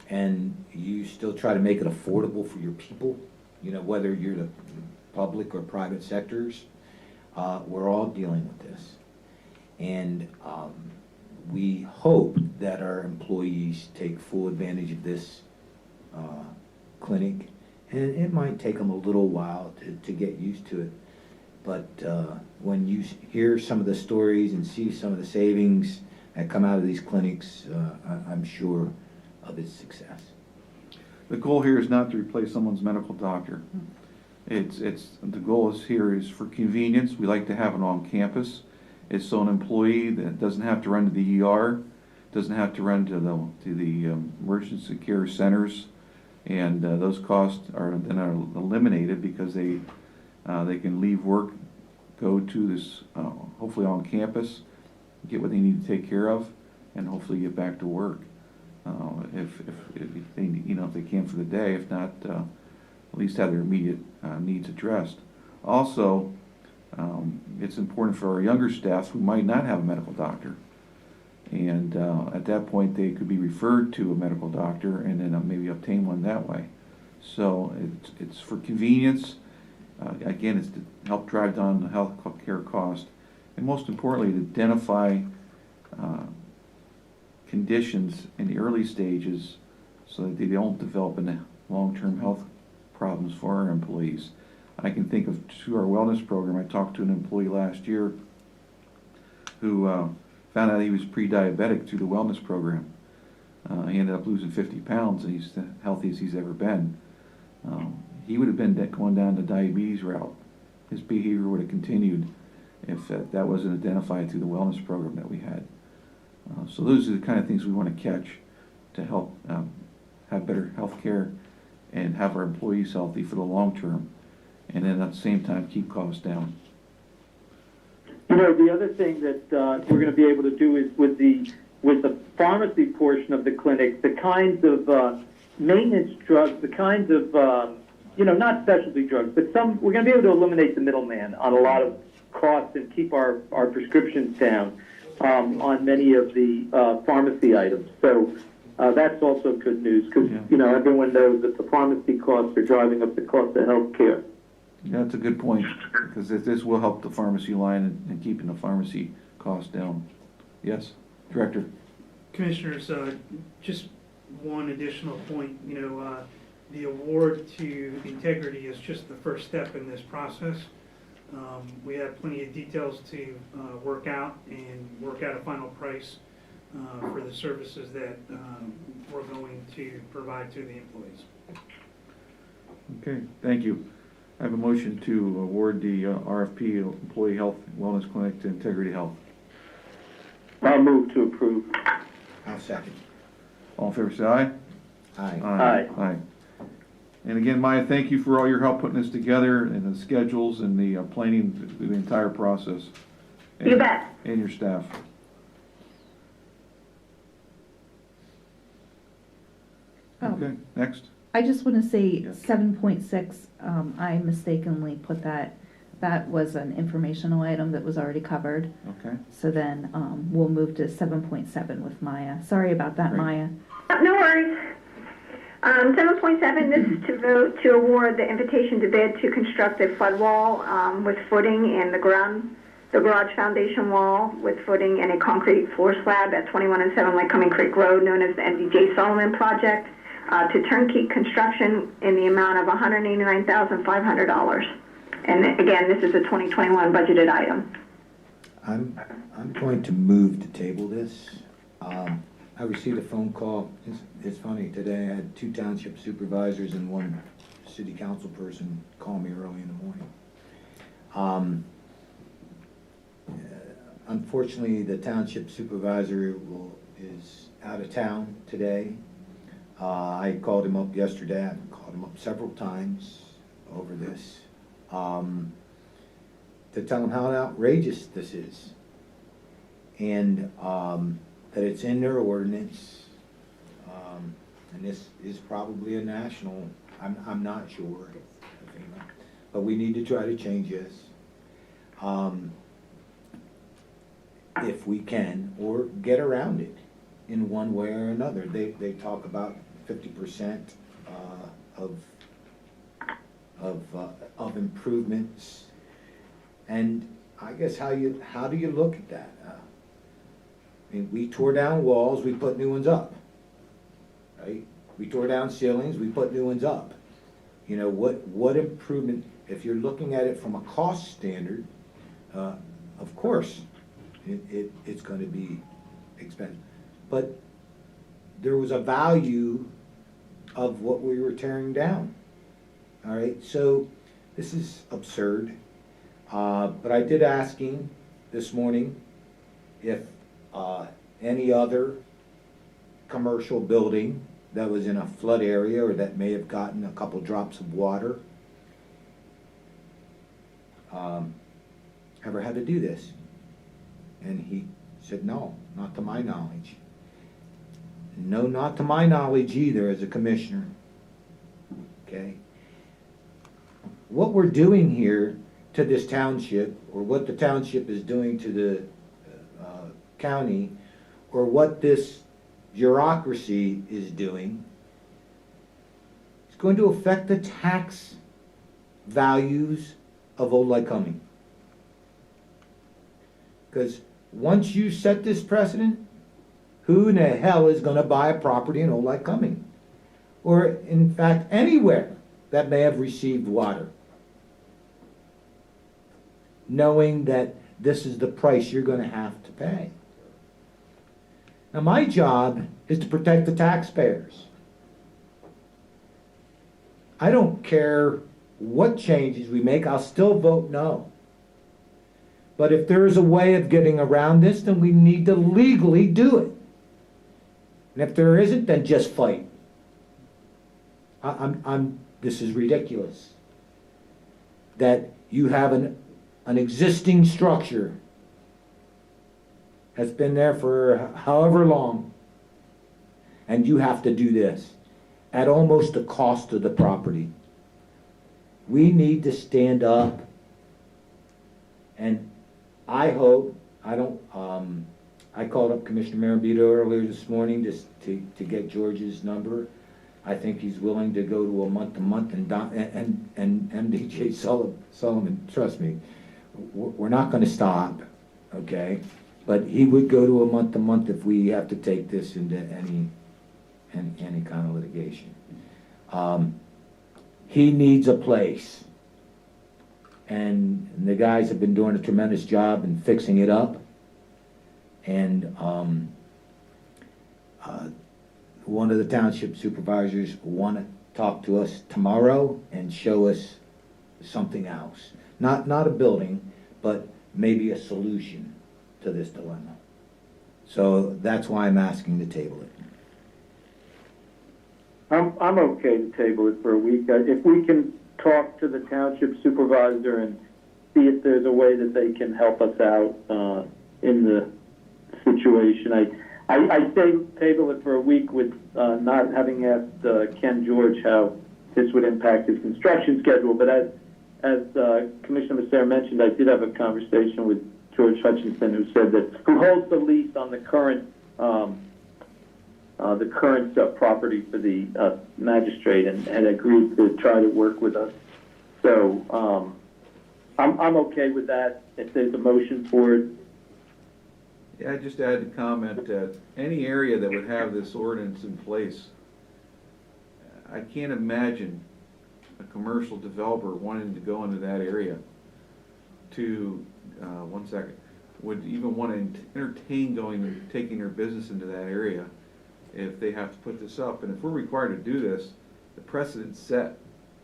S5: and you still try to make it affordable for your people, whether you're the public or private sectors, we're all dealing with this. And we hope that our employees take full advantage of this clinic, and it might take them a little while to get used to it, but when you hear some of the stories and see some of the savings that come out of these clinics, I'm sure of its success.
S6: The goal here is not to replace someone's medical doctor. The goal is for convenience. We like to have it on campus. It's so an employee that doesn't have to run to the ER, doesn't have to run to the emergency care centers, and those costs are eliminated because they can leave work, go to this hopefully on campus, get what they need to take care of, and hopefully get back to work if they can for the day. If not, at least have their immediate needs addressed. Also, it's important for our younger staff who might not have a medical doctor. And at that point, they could be referred to a medical doctor and then maybe obtain one that way. So it's for convenience. Again, it's to help drive down the health care cost. And most importantly, to identify conditions in the early stages so that they don't develop into long-term health problems for our employees. I can think of through our wellness program, I talked to an employee last year who found out he was pre-diabetic through the wellness program. He ended up losing 50 pounds, and he's the healthiest he's ever been. He would have been going down the diabetes route. His behavior would have continued if that wasn't identified through the wellness program that we had. So those are the kind of things we want to catch to help have better health care and have our employees healthy for the long term, and then at the same time keep costs down.
S17: You know, the other thing that we're going to be able to do is with the pharmacy portion of the clinic, the kinds of maintenance drugs, the kinds of not specialty drugs, but we're going to be able to eliminate the middleman on a lot of costs and keep our prescriptions down on many of the pharmacy items. So that's also good news because everyone knows that the pharmacy costs are driving up the cost of health care.
S6: Yeah, that's a good point, because this will help the pharmacy line and keeping the pharmacy costs down. Yes, Director?
S12: Commissioners, just one additional point. The award to Integrity is just the first step in this process. We have plenty of details to work out and work out a final price for the services that we're going to provide to the employees.
S6: Okay, thank you. I have a motion to award the RFP Employee Health Wellness Clinic to Integrity Health.
S17: I'll move to approve.
S5: I'll second.
S6: All in favor, say aye.
S5: Aye.
S6: Aye. Aye. And again, Maya, thank you for all your help putting this together and the schedules and the planning through the entire process.
S9: You bet.
S6: And your staff. Okay, next.
S1: I just want to say 7.6, I mistakenly put that was an informational item that was already covered.
S6: Okay.
S1: So then we'll move to 7.7 with Maya. Sorry about that,
S6: Great.
S1: Maya.
S9: No worries. 7.7, this is to vote to award the invitation to bid to construct a flood wall with footing in the garage foundation wall with footing and a concrete floor slab at 21 and 7 Lycoming Creek Road, known as the NDJ Solomon Project, to turnkey construction in the amount of $189,500. And again, this is a 2021 budgeted item.
S5: I'm going to move to table this. I received a phone call. It's funny, today I had 2 township supervisors and 1 city council person call me early in the morning. Unfortunately, the township supervisor is out of town today. I called him up yesterday. I've called him up several times over this to tell him how outrageous this is, and that it's in their ordinance, and this is probably a national. I'm not sure, but we need to try to change this if we can, or get around it in one way or another. They talk about 50% of improvements, and I guess how do you look at that? I mean, we tore down walls, we put new ones up, right? We tore down ceilings, we put new ones up. You know, what improvement, if you're looking at it from a cost standard, of course, it's going to be expensive. But there was a value of what we were tearing down. All right, so this is absurd. But I did ask him this morning if any other commercial building that was in a flood area or that may have gotten a couple drops of water ever had to do this. And he said, no, not to my knowledge. No, not to my knowledge either as a commissioner. Okay? What we're doing here to this township, or what the township is doing to the county, or what this bureaucracy is doing, is going to affect the tax values of Old Lycoming. Because once you set this precedent, who in the hell is going to buy a property in Old Lycoming? Or, in fact, anywhere that may have received water, knowing that this is the price you're going to have to pay. Now, my job is to protect the taxpayers. I don't care what changes we make, I'll still vote no. But if there is a way of getting around this, then we need to legally do it. And if there isn't, then just fight. This is ridiculous. That you have an existing structure has been there for however long, and you have to do this at almost the cost of the property. We need to stand up, and I hope, I called up Commissioner Marabito earlier this morning just to get George's number. I think he's willing to go to a month-to-month, and MDJ Sullivan, trust me, we're not gonna stop, okay? But he would go to a month-to-month if we have to take this into any kind of litigation. He needs a place. And the guys have been doing a tremendous job in fixing it up. And one of the township supervisors want to talk to us tomorrow and show us something else. Not a building, but maybe a solution to this dilemma. So that's why I'm asking to table it.
S17: I'm okay to table it for a week. If we can talk to the township supervisor and see if there's a way that they can help us out in the situation. I say table it for a week with not having asked Ken George how this would impact his construction schedule, but as Commissioner Massera mentioned, I did have a conversation with George Hutchinson, who holds the lease on the current property for the magistrate, and agreed to try to work with us. So I'm okay with that. If there's a motion for it.
S6: Yeah, I just add to comment that any area that would have this ordinance in place, I can't imagine a commercial developer wanting to go into that area to, would even want to entertain going and taking their business into that area if they have to put this up. And if we're required to do this, the precedent's set,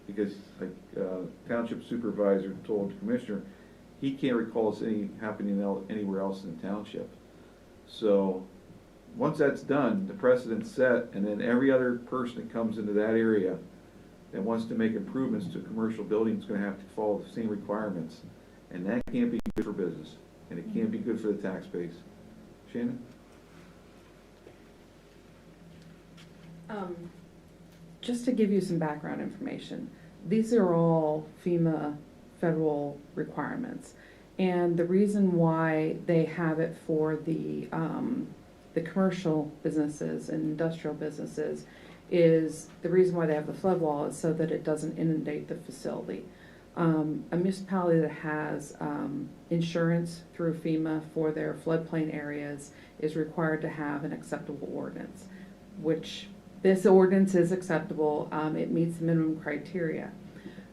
S6: because like township supervisor told the commissioner, he can't recall this happening anywhere else in the township. So once that's done, the precedent's set, and then every other person that comes into that area that wants to make improvements to a commercial building is going to have to follow the same requirements. And that can't be good for business, and it can't be good for the tax base. Shannon?
S15: Just to give you some background information, these are all FEMA federal requirements. And the reason why they have it for the commercial businesses and industrial businesses is the reason why they have the flood wall is so that it doesn't inundate the facility. A municipality that has insurance through FEMA for their floodplain areas is required to have an acceptable ordinance, which this ordinance is acceptable. It meets the minimum criteria.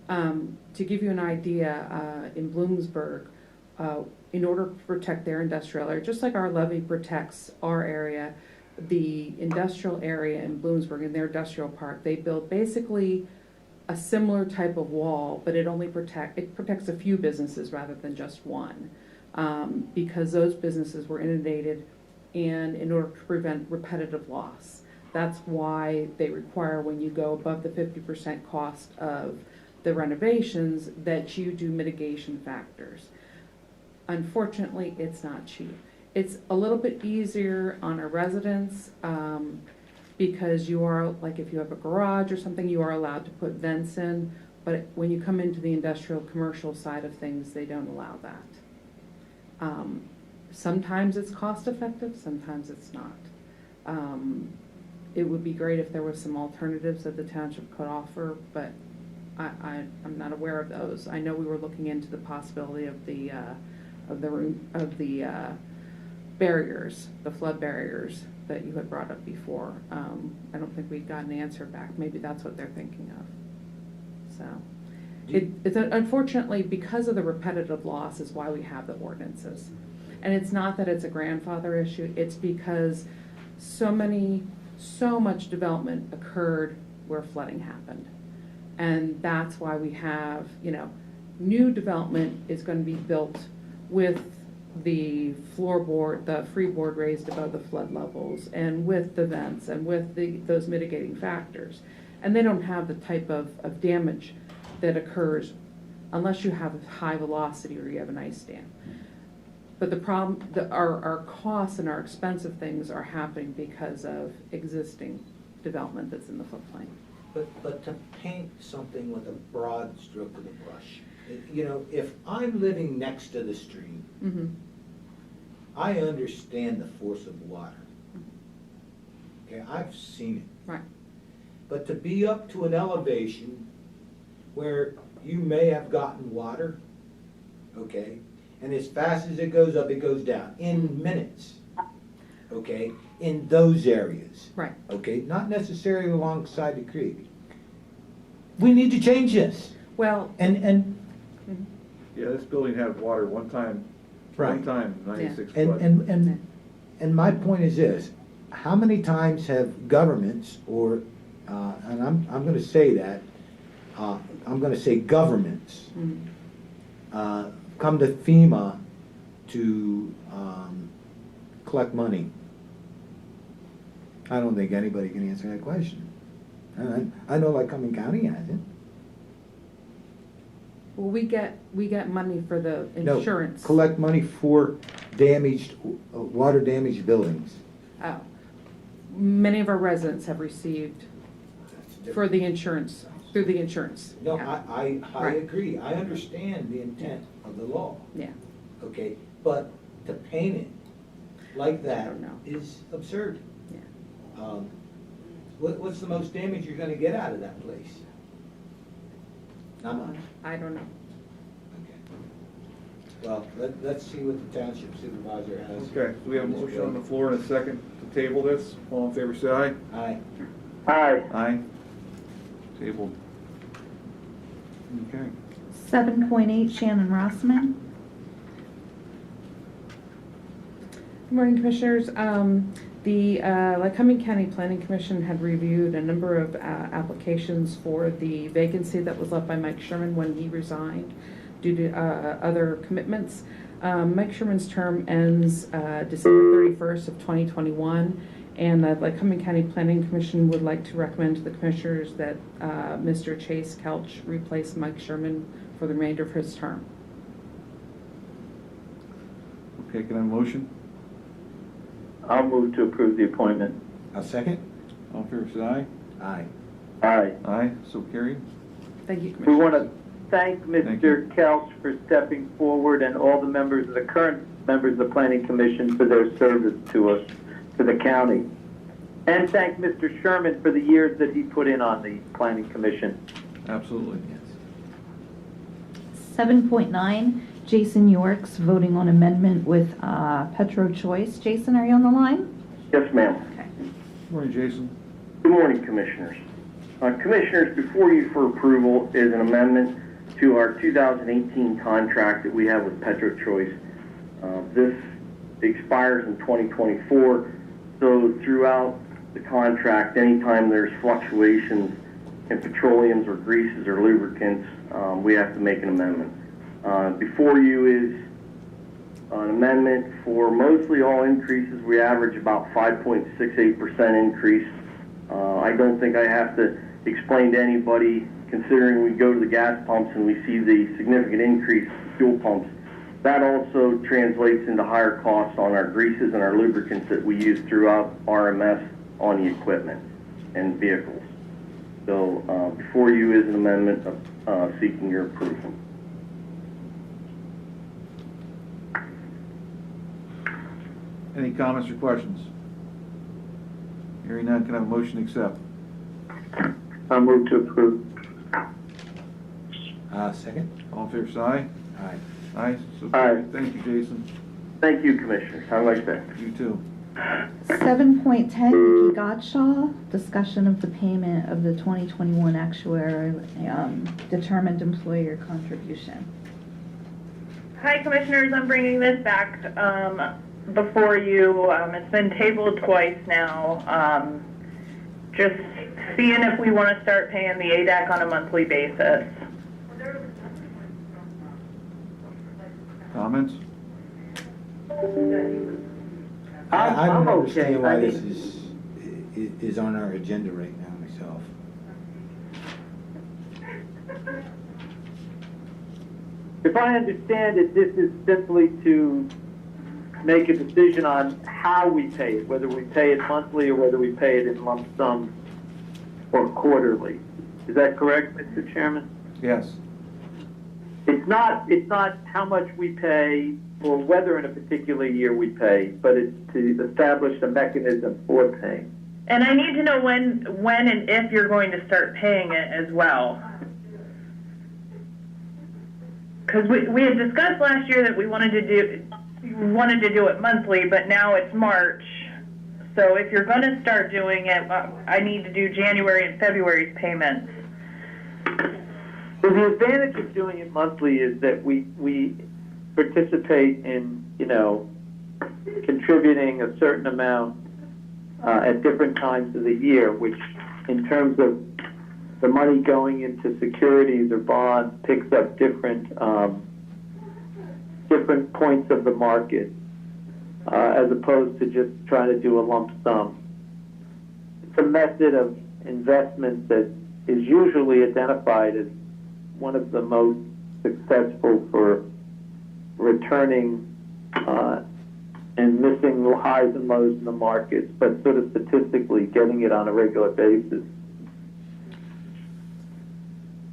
S15: To give you an idea, in Bloomsburg, in order to protect their industrial area, just like our levy protects our area, the industrial area in Bloomsburg, in their industrial park, they build basically a similar type of wall, but it protects a few businesses rather than just one, because those businesses were inundated, and in order to prevent repetitive loss. That's why they require, when you go above the 50% cost of the renovations, that you do mitigation factors. Unfortunately, it's not cheap. It's a little bit easier on our residents because you are, like if you have a garage or something, you are allowed to put vents in, but when you come into the industrial commercial side of things, they don't allow that. Sometimes it's cost effective, sometimes it's not. It would be great if there was some alternatives that the township could offer, but I'm not aware of those. I know we were looking into the possibility of the barriers, the flood barriers that you had brought up before. I don't think we got an answer back. Maybe that's what they're thinking of. So, it's unfortunately because of the repetitive loss is why we have the ordinances. And it's not that it's a grandfather issue. It's because so much development occurred where flooding happened. And that's why we have, new development is going to be built with the floorboard, the freeboard raised above the flood levels, and with the vents, and with those mitigating factors. And they don't have the type of damage that occurs unless you have a high velocity or you have an ice dam. But the problem, our costs and our expensive things are happening because of existing development that's in the floodplain.
S5: But to paint something with a broad stroke of the brush, you know, if I'm living next to the stream,
S15: Mm-hmm.
S5: I understand the force of water. Okay, I've seen it.
S15: Right.
S5: But to be up to an elevation where you may have gotten water, okay, and as fast as it goes up, it goes down in minutes, okay, in those areas.
S15: Right.
S5: Okay, not necessarily alongside the creek. We need to change this.
S15: Well.
S5: And
S6: Yeah, this building had water one time,
S5: Right.
S6: 96
S5: And,
S6: flood.
S5: and my point is this, how many times have governments or, and I'm gonna say that, I'm gonna say governments, come to FEMA to, collect money? I don't think anybody can answer that question. And I know Lycoming County hasn't.
S15: Well, we get money for the
S5: No,
S15: insurance.
S5: collect money for damaged, water damaged buildings.
S15: Oh. Many of our residents have received for the insurance, through the insurance.
S5: No,
S15: Yeah.
S5: I
S15: Right.
S5: agree. I understand the intent of the law.
S15: Yeah.
S5: Okay, but to paint it like that
S15: don't know.
S5: is absurd.
S15: Yeah.
S5: What's the most damage you're gonna get out of that place? Not much.
S15: I don't know.
S5: Well, let's see what the township supervisor has.
S6: Okay, so we have a motion on the floor and a second to table this. All in favor, say aye.
S5: Aye.
S18: Aye.
S6: Aye. Tabled. Okay.
S1: 7.8, Shannon Rossman.
S15: Good morning, Commissioners. The Lycoming County Planning Commission had reviewed a number of applications for the vacancy that was left by Mike Sherman when he resigned due to other commitments. Mike Sherman's term ends December 31st of 2021, and the Lycoming County Planning Commission would like to recommend to the Commissioners that Mr. Chase Kelch replace Mike Sherman for the remainder of his term.
S6: Okay, can I have a motion?
S17: I'll move to approve the appointment.
S5: A second?
S6: All in favor, say aye.
S5: Aye.
S17: Aye.
S6: Aye, so carried.
S15: Thank you,
S17: We
S15: Commissioners.
S17: want to thank Mr. Kelch for stepping forward and all the members, the current members of the Planning Commission for their service to us, to the county. And thank Mr. Sherman for the years that he put in on the Planning Commission.
S6: Absolutely.
S1: 7.9, Jason York's voting on amendment with Petro Choice. Jason, are you on the line?
S14: Yes, ma'am.
S1: Okay.
S6: Good morning, Jason.
S14: Good morning, Commissioners. Commissioners, before you for approval is an amendment to our 2018 contract that we have with Petro Choice. This expires in 2024, so throughout the contract, anytime there's fluctuations in petroleums or greases or lubricants, we have to make an amendment. Before you is an amendment for mostly all increases. We average about 5.68% increase. I don't think I have to explain to anybody, considering we go to the gas pumps and we see the significant increase in fuel pumps. That also translates into higher costs on our greases and our lubricants that we use throughout RMS on the equipment and vehicles. So before you is an amendment of seeking your approval.
S6: Any comments or questions? Hearing none, can I have a motion to accept?
S17: I'll move to approve.
S5: Second?
S6: All in favor, say aye.
S5: Aye.
S6: Aye, so
S17: Aye.
S6: carried. Thank you, Jason.
S14: Thank you, Commissioners. Have a nice day.
S6: You too.
S1: 7.10, Nikki Gottshaw, discussion of the payment of the 2021 actuarial determined employer contribution.
S7: Hi, Commissioners. I'm bringing this back before you. It's been tabled twice now. Just seeing if we want to start paying the ADAC on a monthly basis.
S6: Comments?
S5: I don't
S17: I'm
S5: understand
S17: okay.
S5: why
S17: I
S5: this
S17: mean-
S5: is on our agenda right now myself.
S17: If I understand it, this is simply to make a decision on how we pay it, whether we pay it monthly or whether we pay it in lump sum or quarterly. Is that correct, Mr. Chairman?
S6: Yes.
S17: It's not how much we pay or whether in a particular year we pay, but it's to establish a mechanism for paying.
S7: And I need to know when and if you're going to start paying it as well. Because we had discussed last year that we wanted to do it monthly, but now it's March. So if you're going to start doing it, I need to do January and February's payments.
S17: So the advantage of doing it monthly is that we participate in, contributing a certain amount at different times of the year, which in terms of the money going into securities or bonds picks up different points of the market as opposed to just trying to do a lump sum. It's a method of investment that is usually identified as one of the most successful for returning and missing highs and lows in the markets, but sort of statistically getting it on a regular basis.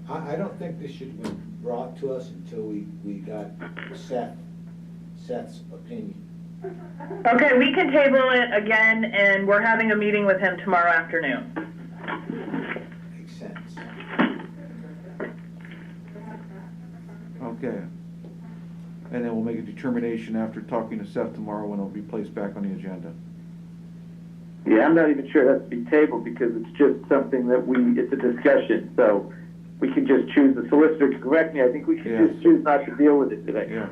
S5: I don't think this should have been brought to us until we got Seth's opinion.
S7: Okay, we can table it again, and we're having a meeting with him tomorrow afternoon.
S5: Makes sense.
S6: Okay. And then we'll make a determination after talking to Seth tomorrow when it'll be placed back on the agenda.
S17: Yeah, I'm not even sure it has to be tabled because it's just something that it's a discussion, so we can just choose, the solicitor to correct me, I think we can just choose not to deal with it today.
S6: Yeah.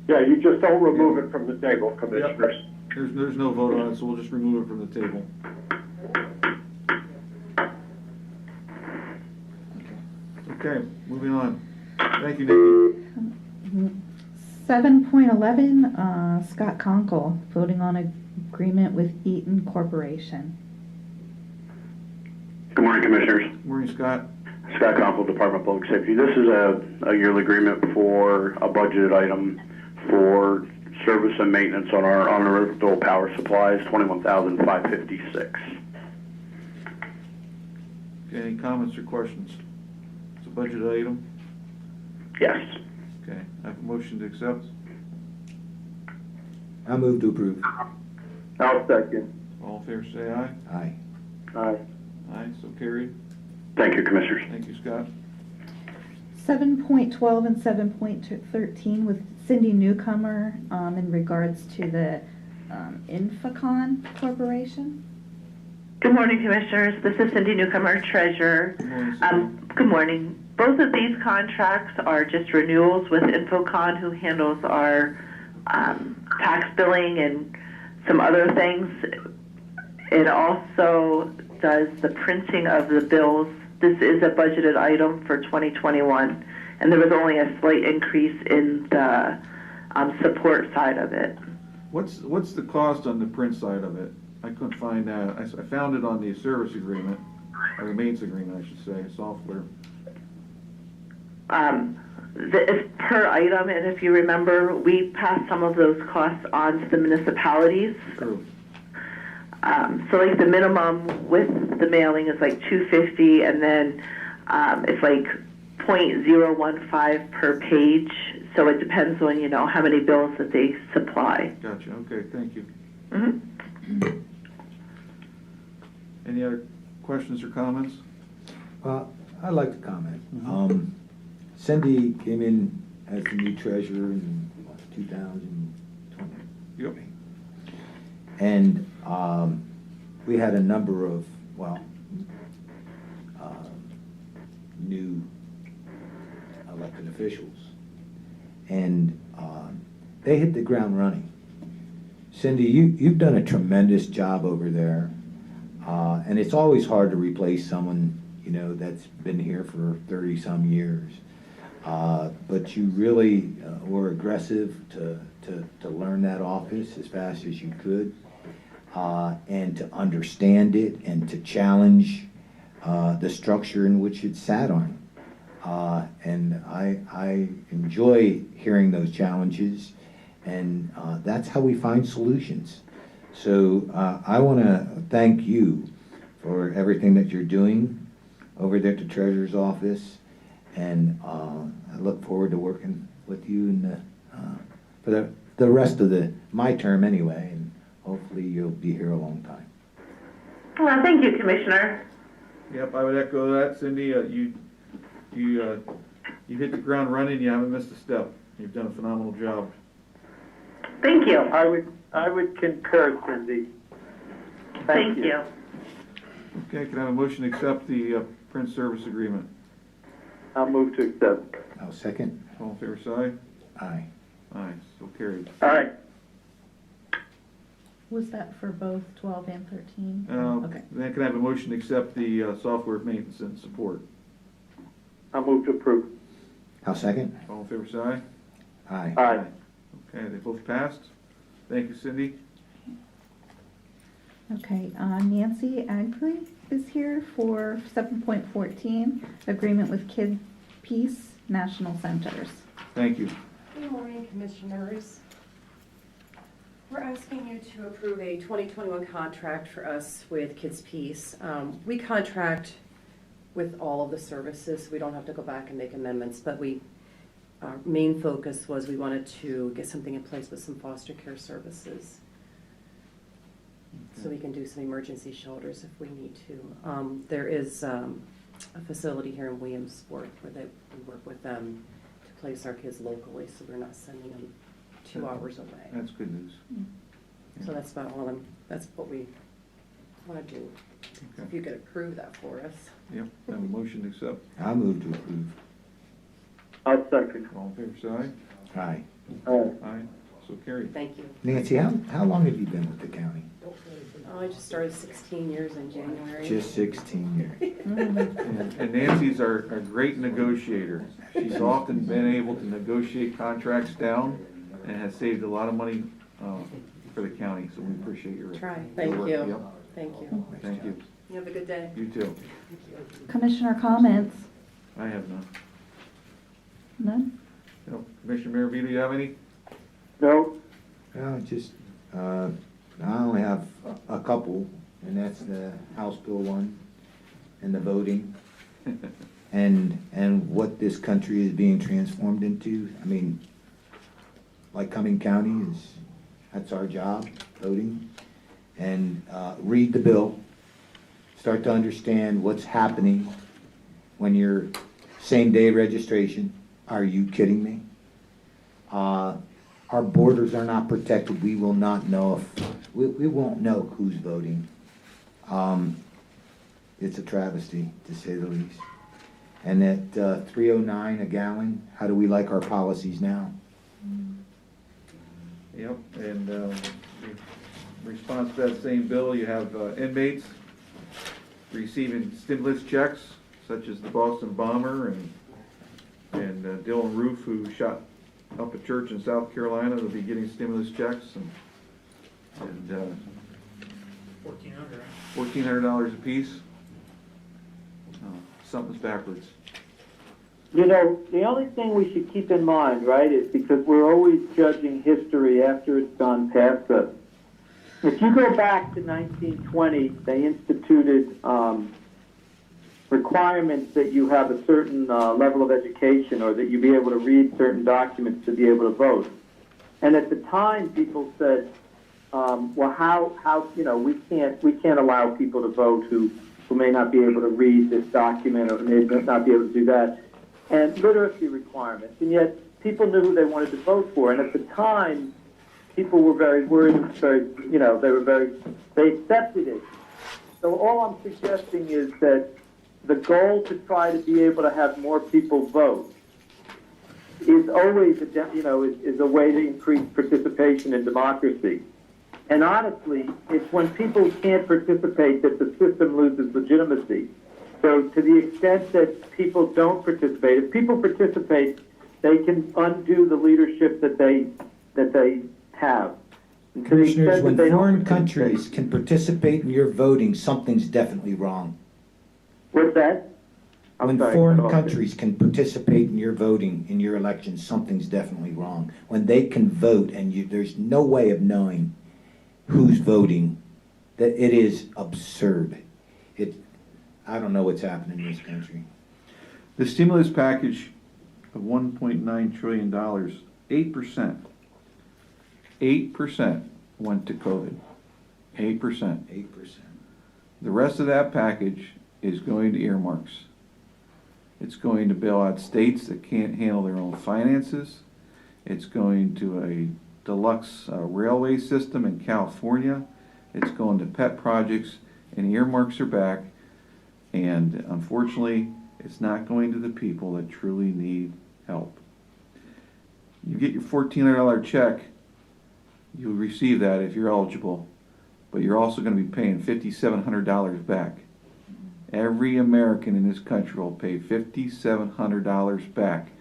S14: Yeah, you just don't remove it from the table, commissioners.
S6: There's no vote on it, so we'll just remove it from the table. Okay, moving on. Thank you, Nikki.
S1: 7.11, Scott Conkle, voting on agreement with Eaton Corporation.
S19: Good morning, Commissioners.
S6: Morning, Scott.
S19: Scott Conkle, Department of Public Safety. This is a yearly agreement for a budgeted item for service and maintenance on our uninterruptible power supplies, $21,556.
S6: Okay, any comments or questions? It's a budget item?
S19: Yes.
S6: Okay, I have a motion to accept.
S5: I move to approve.
S17: I'll second.
S6: All in favor, say aye.
S5: Aye.
S17: Aye.
S6: Aye, so carried.
S19: Thank you, Commissioners.
S6: Thank you, Scott.
S1: 7.12 and 7.13 with Cindy Newcomer in regards to the Infocon Corporation.
S20: Good morning, Commissioners. This is Cindy Newcomer, Treasurer.
S6: Good morning, Cindy.
S20: Good morning. Both of these contracts are just renewals with Infocon, who handles our tax billing and some other things. It also does the printing of the bills. This is a budgeted item for 2021, and there was only a slight increase in the support side of it.
S6: What's the cost on the print side of it? I couldn't find that. I found it on the service agreement, or the maintenance agreement, I should say, software.
S20: It's per item, and if you remember, we passed some of those costs on to the municipalities.
S6: True.
S20: So like the minimum with the mailing is like $250, and then it's like 0.015 per page. So it depends on how many bills that they supply.
S6: Gotcha. Okay, thank you.
S20: Mm-hmm.
S6: Any other questions or comments?
S5: I'd like to comment. Cindy came in as the new treasurer in 2020.
S6: Yep.
S5: And we had a number of, new elected officials. And they hit the ground running. Cindy, you've done a tremendous job over there. And it's always hard to replace someone, that's been here for 30-some years. But you really were aggressive to learn that office as fast as you could, and to understand it and to challenge the structure in which it sat on. And I enjoy hearing those challenges And that's how we find solutions. So I want to thank you for everything that you're doing over there at the Treasurer's Office. And I look forward to working with you for the rest of my term anyway. And hopefully you'll be here a long time.
S20: Well, thank you, Commissioner.
S6: Yep, I would echo that, Cindy. You hit the ground running. You haven't missed a step. You've done a phenomenal job.
S20: Thank you.
S17: I would concur, Cindy.
S20: Thank you.
S6: Okay, can I have a motion to accept the print service agreement?
S17: I'll move to accept.
S5: I'll second.
S6: All in favor, say aye.
S5: Aye.
S6: Aye, so carried.
S17: All right.
S1: Was that for both 12 and 13? Okay.
S6: Then can I have a motion to accept the software maintenance and support?
S17: I'll move to approve.
S5: I'll second.
S6: All in favor, say aye.
S5: Aye.
S17: Aye.
S6: Okay, they both passed. Thank you, Cindy.
S1: Okay, Nancy Agley is here for 7.14, agreement with Kid Peace National Centers.
S6: Thank you.
S21: Good morning, Commissioners. We're asking you to approve a 2021 contract for us with Kids Peace. We contract with all of the services, so we don't have to go back and make amendments, but our main focus was we wanted to get something in place with some foster care services. So we can do some emergency shelters if we need to. There is a facility here in Williamsport where we work with them to place our kids locally, so we're not sending them 2 hours away.
S6: That's good news.
S21: So that's about all that's what we want to do.
S6: Okay.
S21: If you could approve that for us.
S6: Yep, I have a motion to accept.
S5: I'll move to approve.
S17: I'll second.
S6: All in favor, say aye.
S5: Aye.
S17: Aye.
S6: Aye, so carried.
S21: Thank you.
S5: Nancy, how long have you been with the county?
S21: Oh, I just started 16 years in January.
S5: Just 16 years.
S6: And Nancy's our great negotiator. She's often been able to negotiate contracts down and has saved a lot of money for the county, so we appreciate your
S21: Try.
S6: your
S21: Thank
S6: work.
S21: you.
S6: Yep.
S21: Thank you.
S6: Thank you.
S21: You have a good day.
S6: You too.
S1: Commissioner comments?
S6: I have none.
S1: None?
S6: No. Commissioner Maravito, you have any?
S17: No.
S5: Well, just, I only have a couple, and that's the House Bill 1 and the voting and what this country is being transformed into. I mean, Lycoming County that's our job, voting. And read the bill, start to understand what's happening when you're same-day registration. Are you kidding me? Our borders are not protected. We will not know we won't know who's voting. It's a travesty, to say the least. And at $3.09 a gallon, how do we like our policies now?
S6: Yep, and in response to that same bill, you have inmates receiving stimulus checks, such as the Boston bomber and Dylan Roof, who shot up a church in South Carolina. They'll be getting stimulus checks and $1,400 apiece. Something's backwards.
S17: You know, the only thing we should keep in mind, right, is because we're always judging history after it's gone past us. If you go back to 1920, they instituted requirements that you have a certain level of education or that you be able to read certain documents to be able to vote. And at the time, people said, well, how we can't allow people to vote who may not be able to read this document or may not be able to do that. And literacy requirements, and yet people knew who they wanted to vote for. And at the time, people were very worried, they accepted it. So all I'm suggesting is that the goal to try to be able to have more people vote is always, is a way to increase participation in democracy. And honestly, it's when people can't participate that the system loses legitimacy. So to the extent that people don't participate, if people participate, they can undo the leadership that they have. And to the extent
S5: Commissioners,
S17: that
S5: when
S17: they don't
S5: foreign
S17: participate-
S5: countries can participate in your voting, something's definitely wrong.
S17: What's that?
S5: When
S14: sorry,
S5: foreign
S14: go ahead.
S5: countries can participate in your voting, in your elections, something's definitely wrong. When they can vote and there's no way of knowing who's voting, that it is absurd. I don't know what's happening in this country.
S6: The stimulus package of $1.9 trillion, 8% went to COVID. 8%.
S5: 8%.
S6: The rest of that package is going to earmarks. It's going to bail out states that can't handle their own finances. It's going to a deluxe railway system in California. It's going to pet projects, and earmarks are back. And unfortunately, it's not going to the people that truly need help. You get your $1,400 check, you'll receive that if you're eligible, but you're also going to be paying $5,700 back. Every American in this country will pay $5,700 back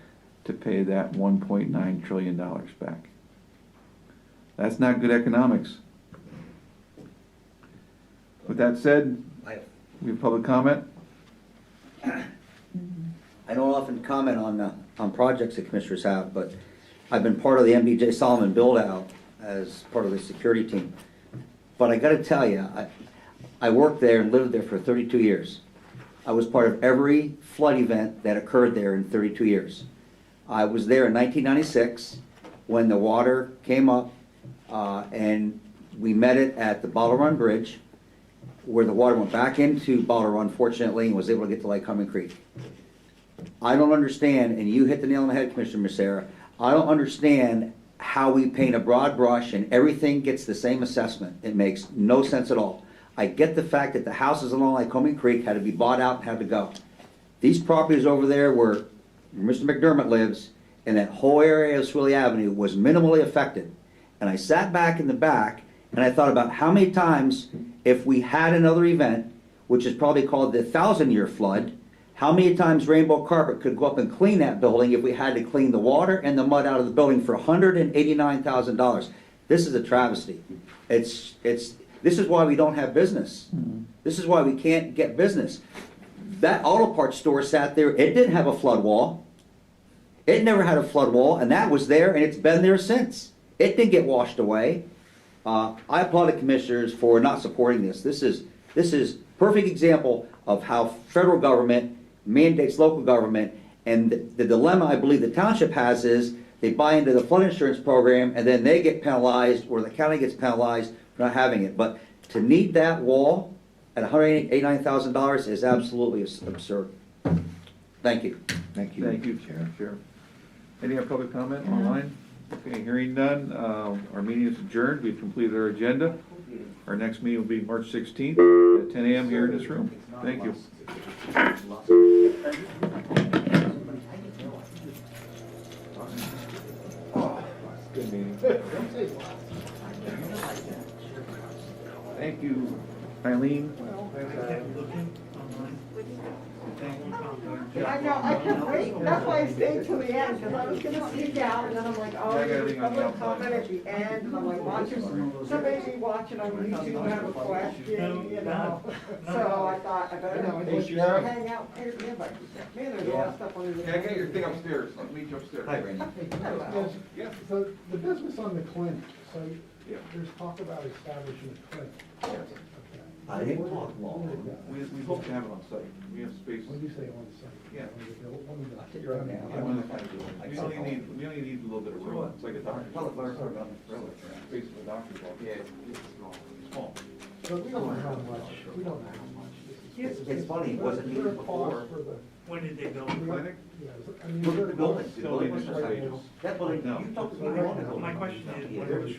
S6: to pay that $1.9 trillion back. That's not good economics. With that said, we have public comment.
S10: I don't often comment on projects that commissioners have, but I've been part of the MDJ Solomon build-out as part of the security team. But I got to tell you, I worked there and lived there for 32 years. I was part of every flood event that occurred there in 32 years. I was there in 1996 when the water came up, and we met it at the Bottle Run Bridge, where the water went back into Bottle Run, fortunately, and was able to get to Lycoming Creek. I don't understand, and you hit the nail on the head, Commissioner Becerra, I don't understand how we paint a broad brush and everything gets the same assessment. It makes no sense at all. I get the fact that the houses along Lycoming Creek had to be bought out and had to go. These properties over there where Mr. McDermott lives, and that whole area of Swilley Avenue was minimally affected. And I sat back in the back and I thought about how many times, if we had another event, which is probably called the 1,000-year flood, how many times Rainbow Carpet could go up and clean that building if we had to clean the water and the mud out of the building for $189,000. This is a travesty. This is why we don't have business. This is why we can't get business. That auto parts store sat there, it didn't have a flood wall. It never had a flood wall, and that was there, and it's been there since. It didn't get washed away. I applaud the commissioners for not supporting this. This is perfect example of how federal government mandates local government, and the dilemma I believe the township has is they buy into the flood insurance program and then they get penalized, or the county gets penalized for not having it. But to need that wall at $189,000 is absolutely absurd. Thank you.
S5: Thank you.
S6: Thank you, Sheriff. Any other public comment online? Okay, hearing none, our meeting is adjourned. We've completed our agenda. Our next meeting will be March 16th at 10 a.m. here in this room. Thank you. Good meeting. Thank you, Eileen.
S11: I know, I kept waiting, that's why I stayed till the end, because I was gonna sneak out, and then I'm like, oh, there's a public comment at the end, and I'm like, watching, somebody's watching on YouTube, have a question, you know, so I thought, I better know,
S3: Hey, Sheriff.
S11: hang out, here's the invite. Man, there's a lot of stuff on the.
S3: Yeah, I got your thing upstairs. Let me meet you upstairs.
S10: Hi, Randy.
S11: Hello.
S3: Yes.
S22: So the business on the clinic, so there's talk about establishing a clinic.
S10: I didn't talk long.
S6: We hope to have it on site. We have space.
S22: When you say on the site.
S6: Yeah.
S22: I'll
S10: take your own now.
S6: We only need a little bit of room. It's like a doctor's office. Space of a doctor's office. Yeah, it's small.
S22: So we don't know how much.
S10: It's funny, it wasn't needed before.
S12: When did they build the
S22: clinic?
S10: Look at the building.
S6: Still in initial stages.
S10: That building,
S6: No.
S10: you talked to me, you wanted to build.
S12: My question is, when was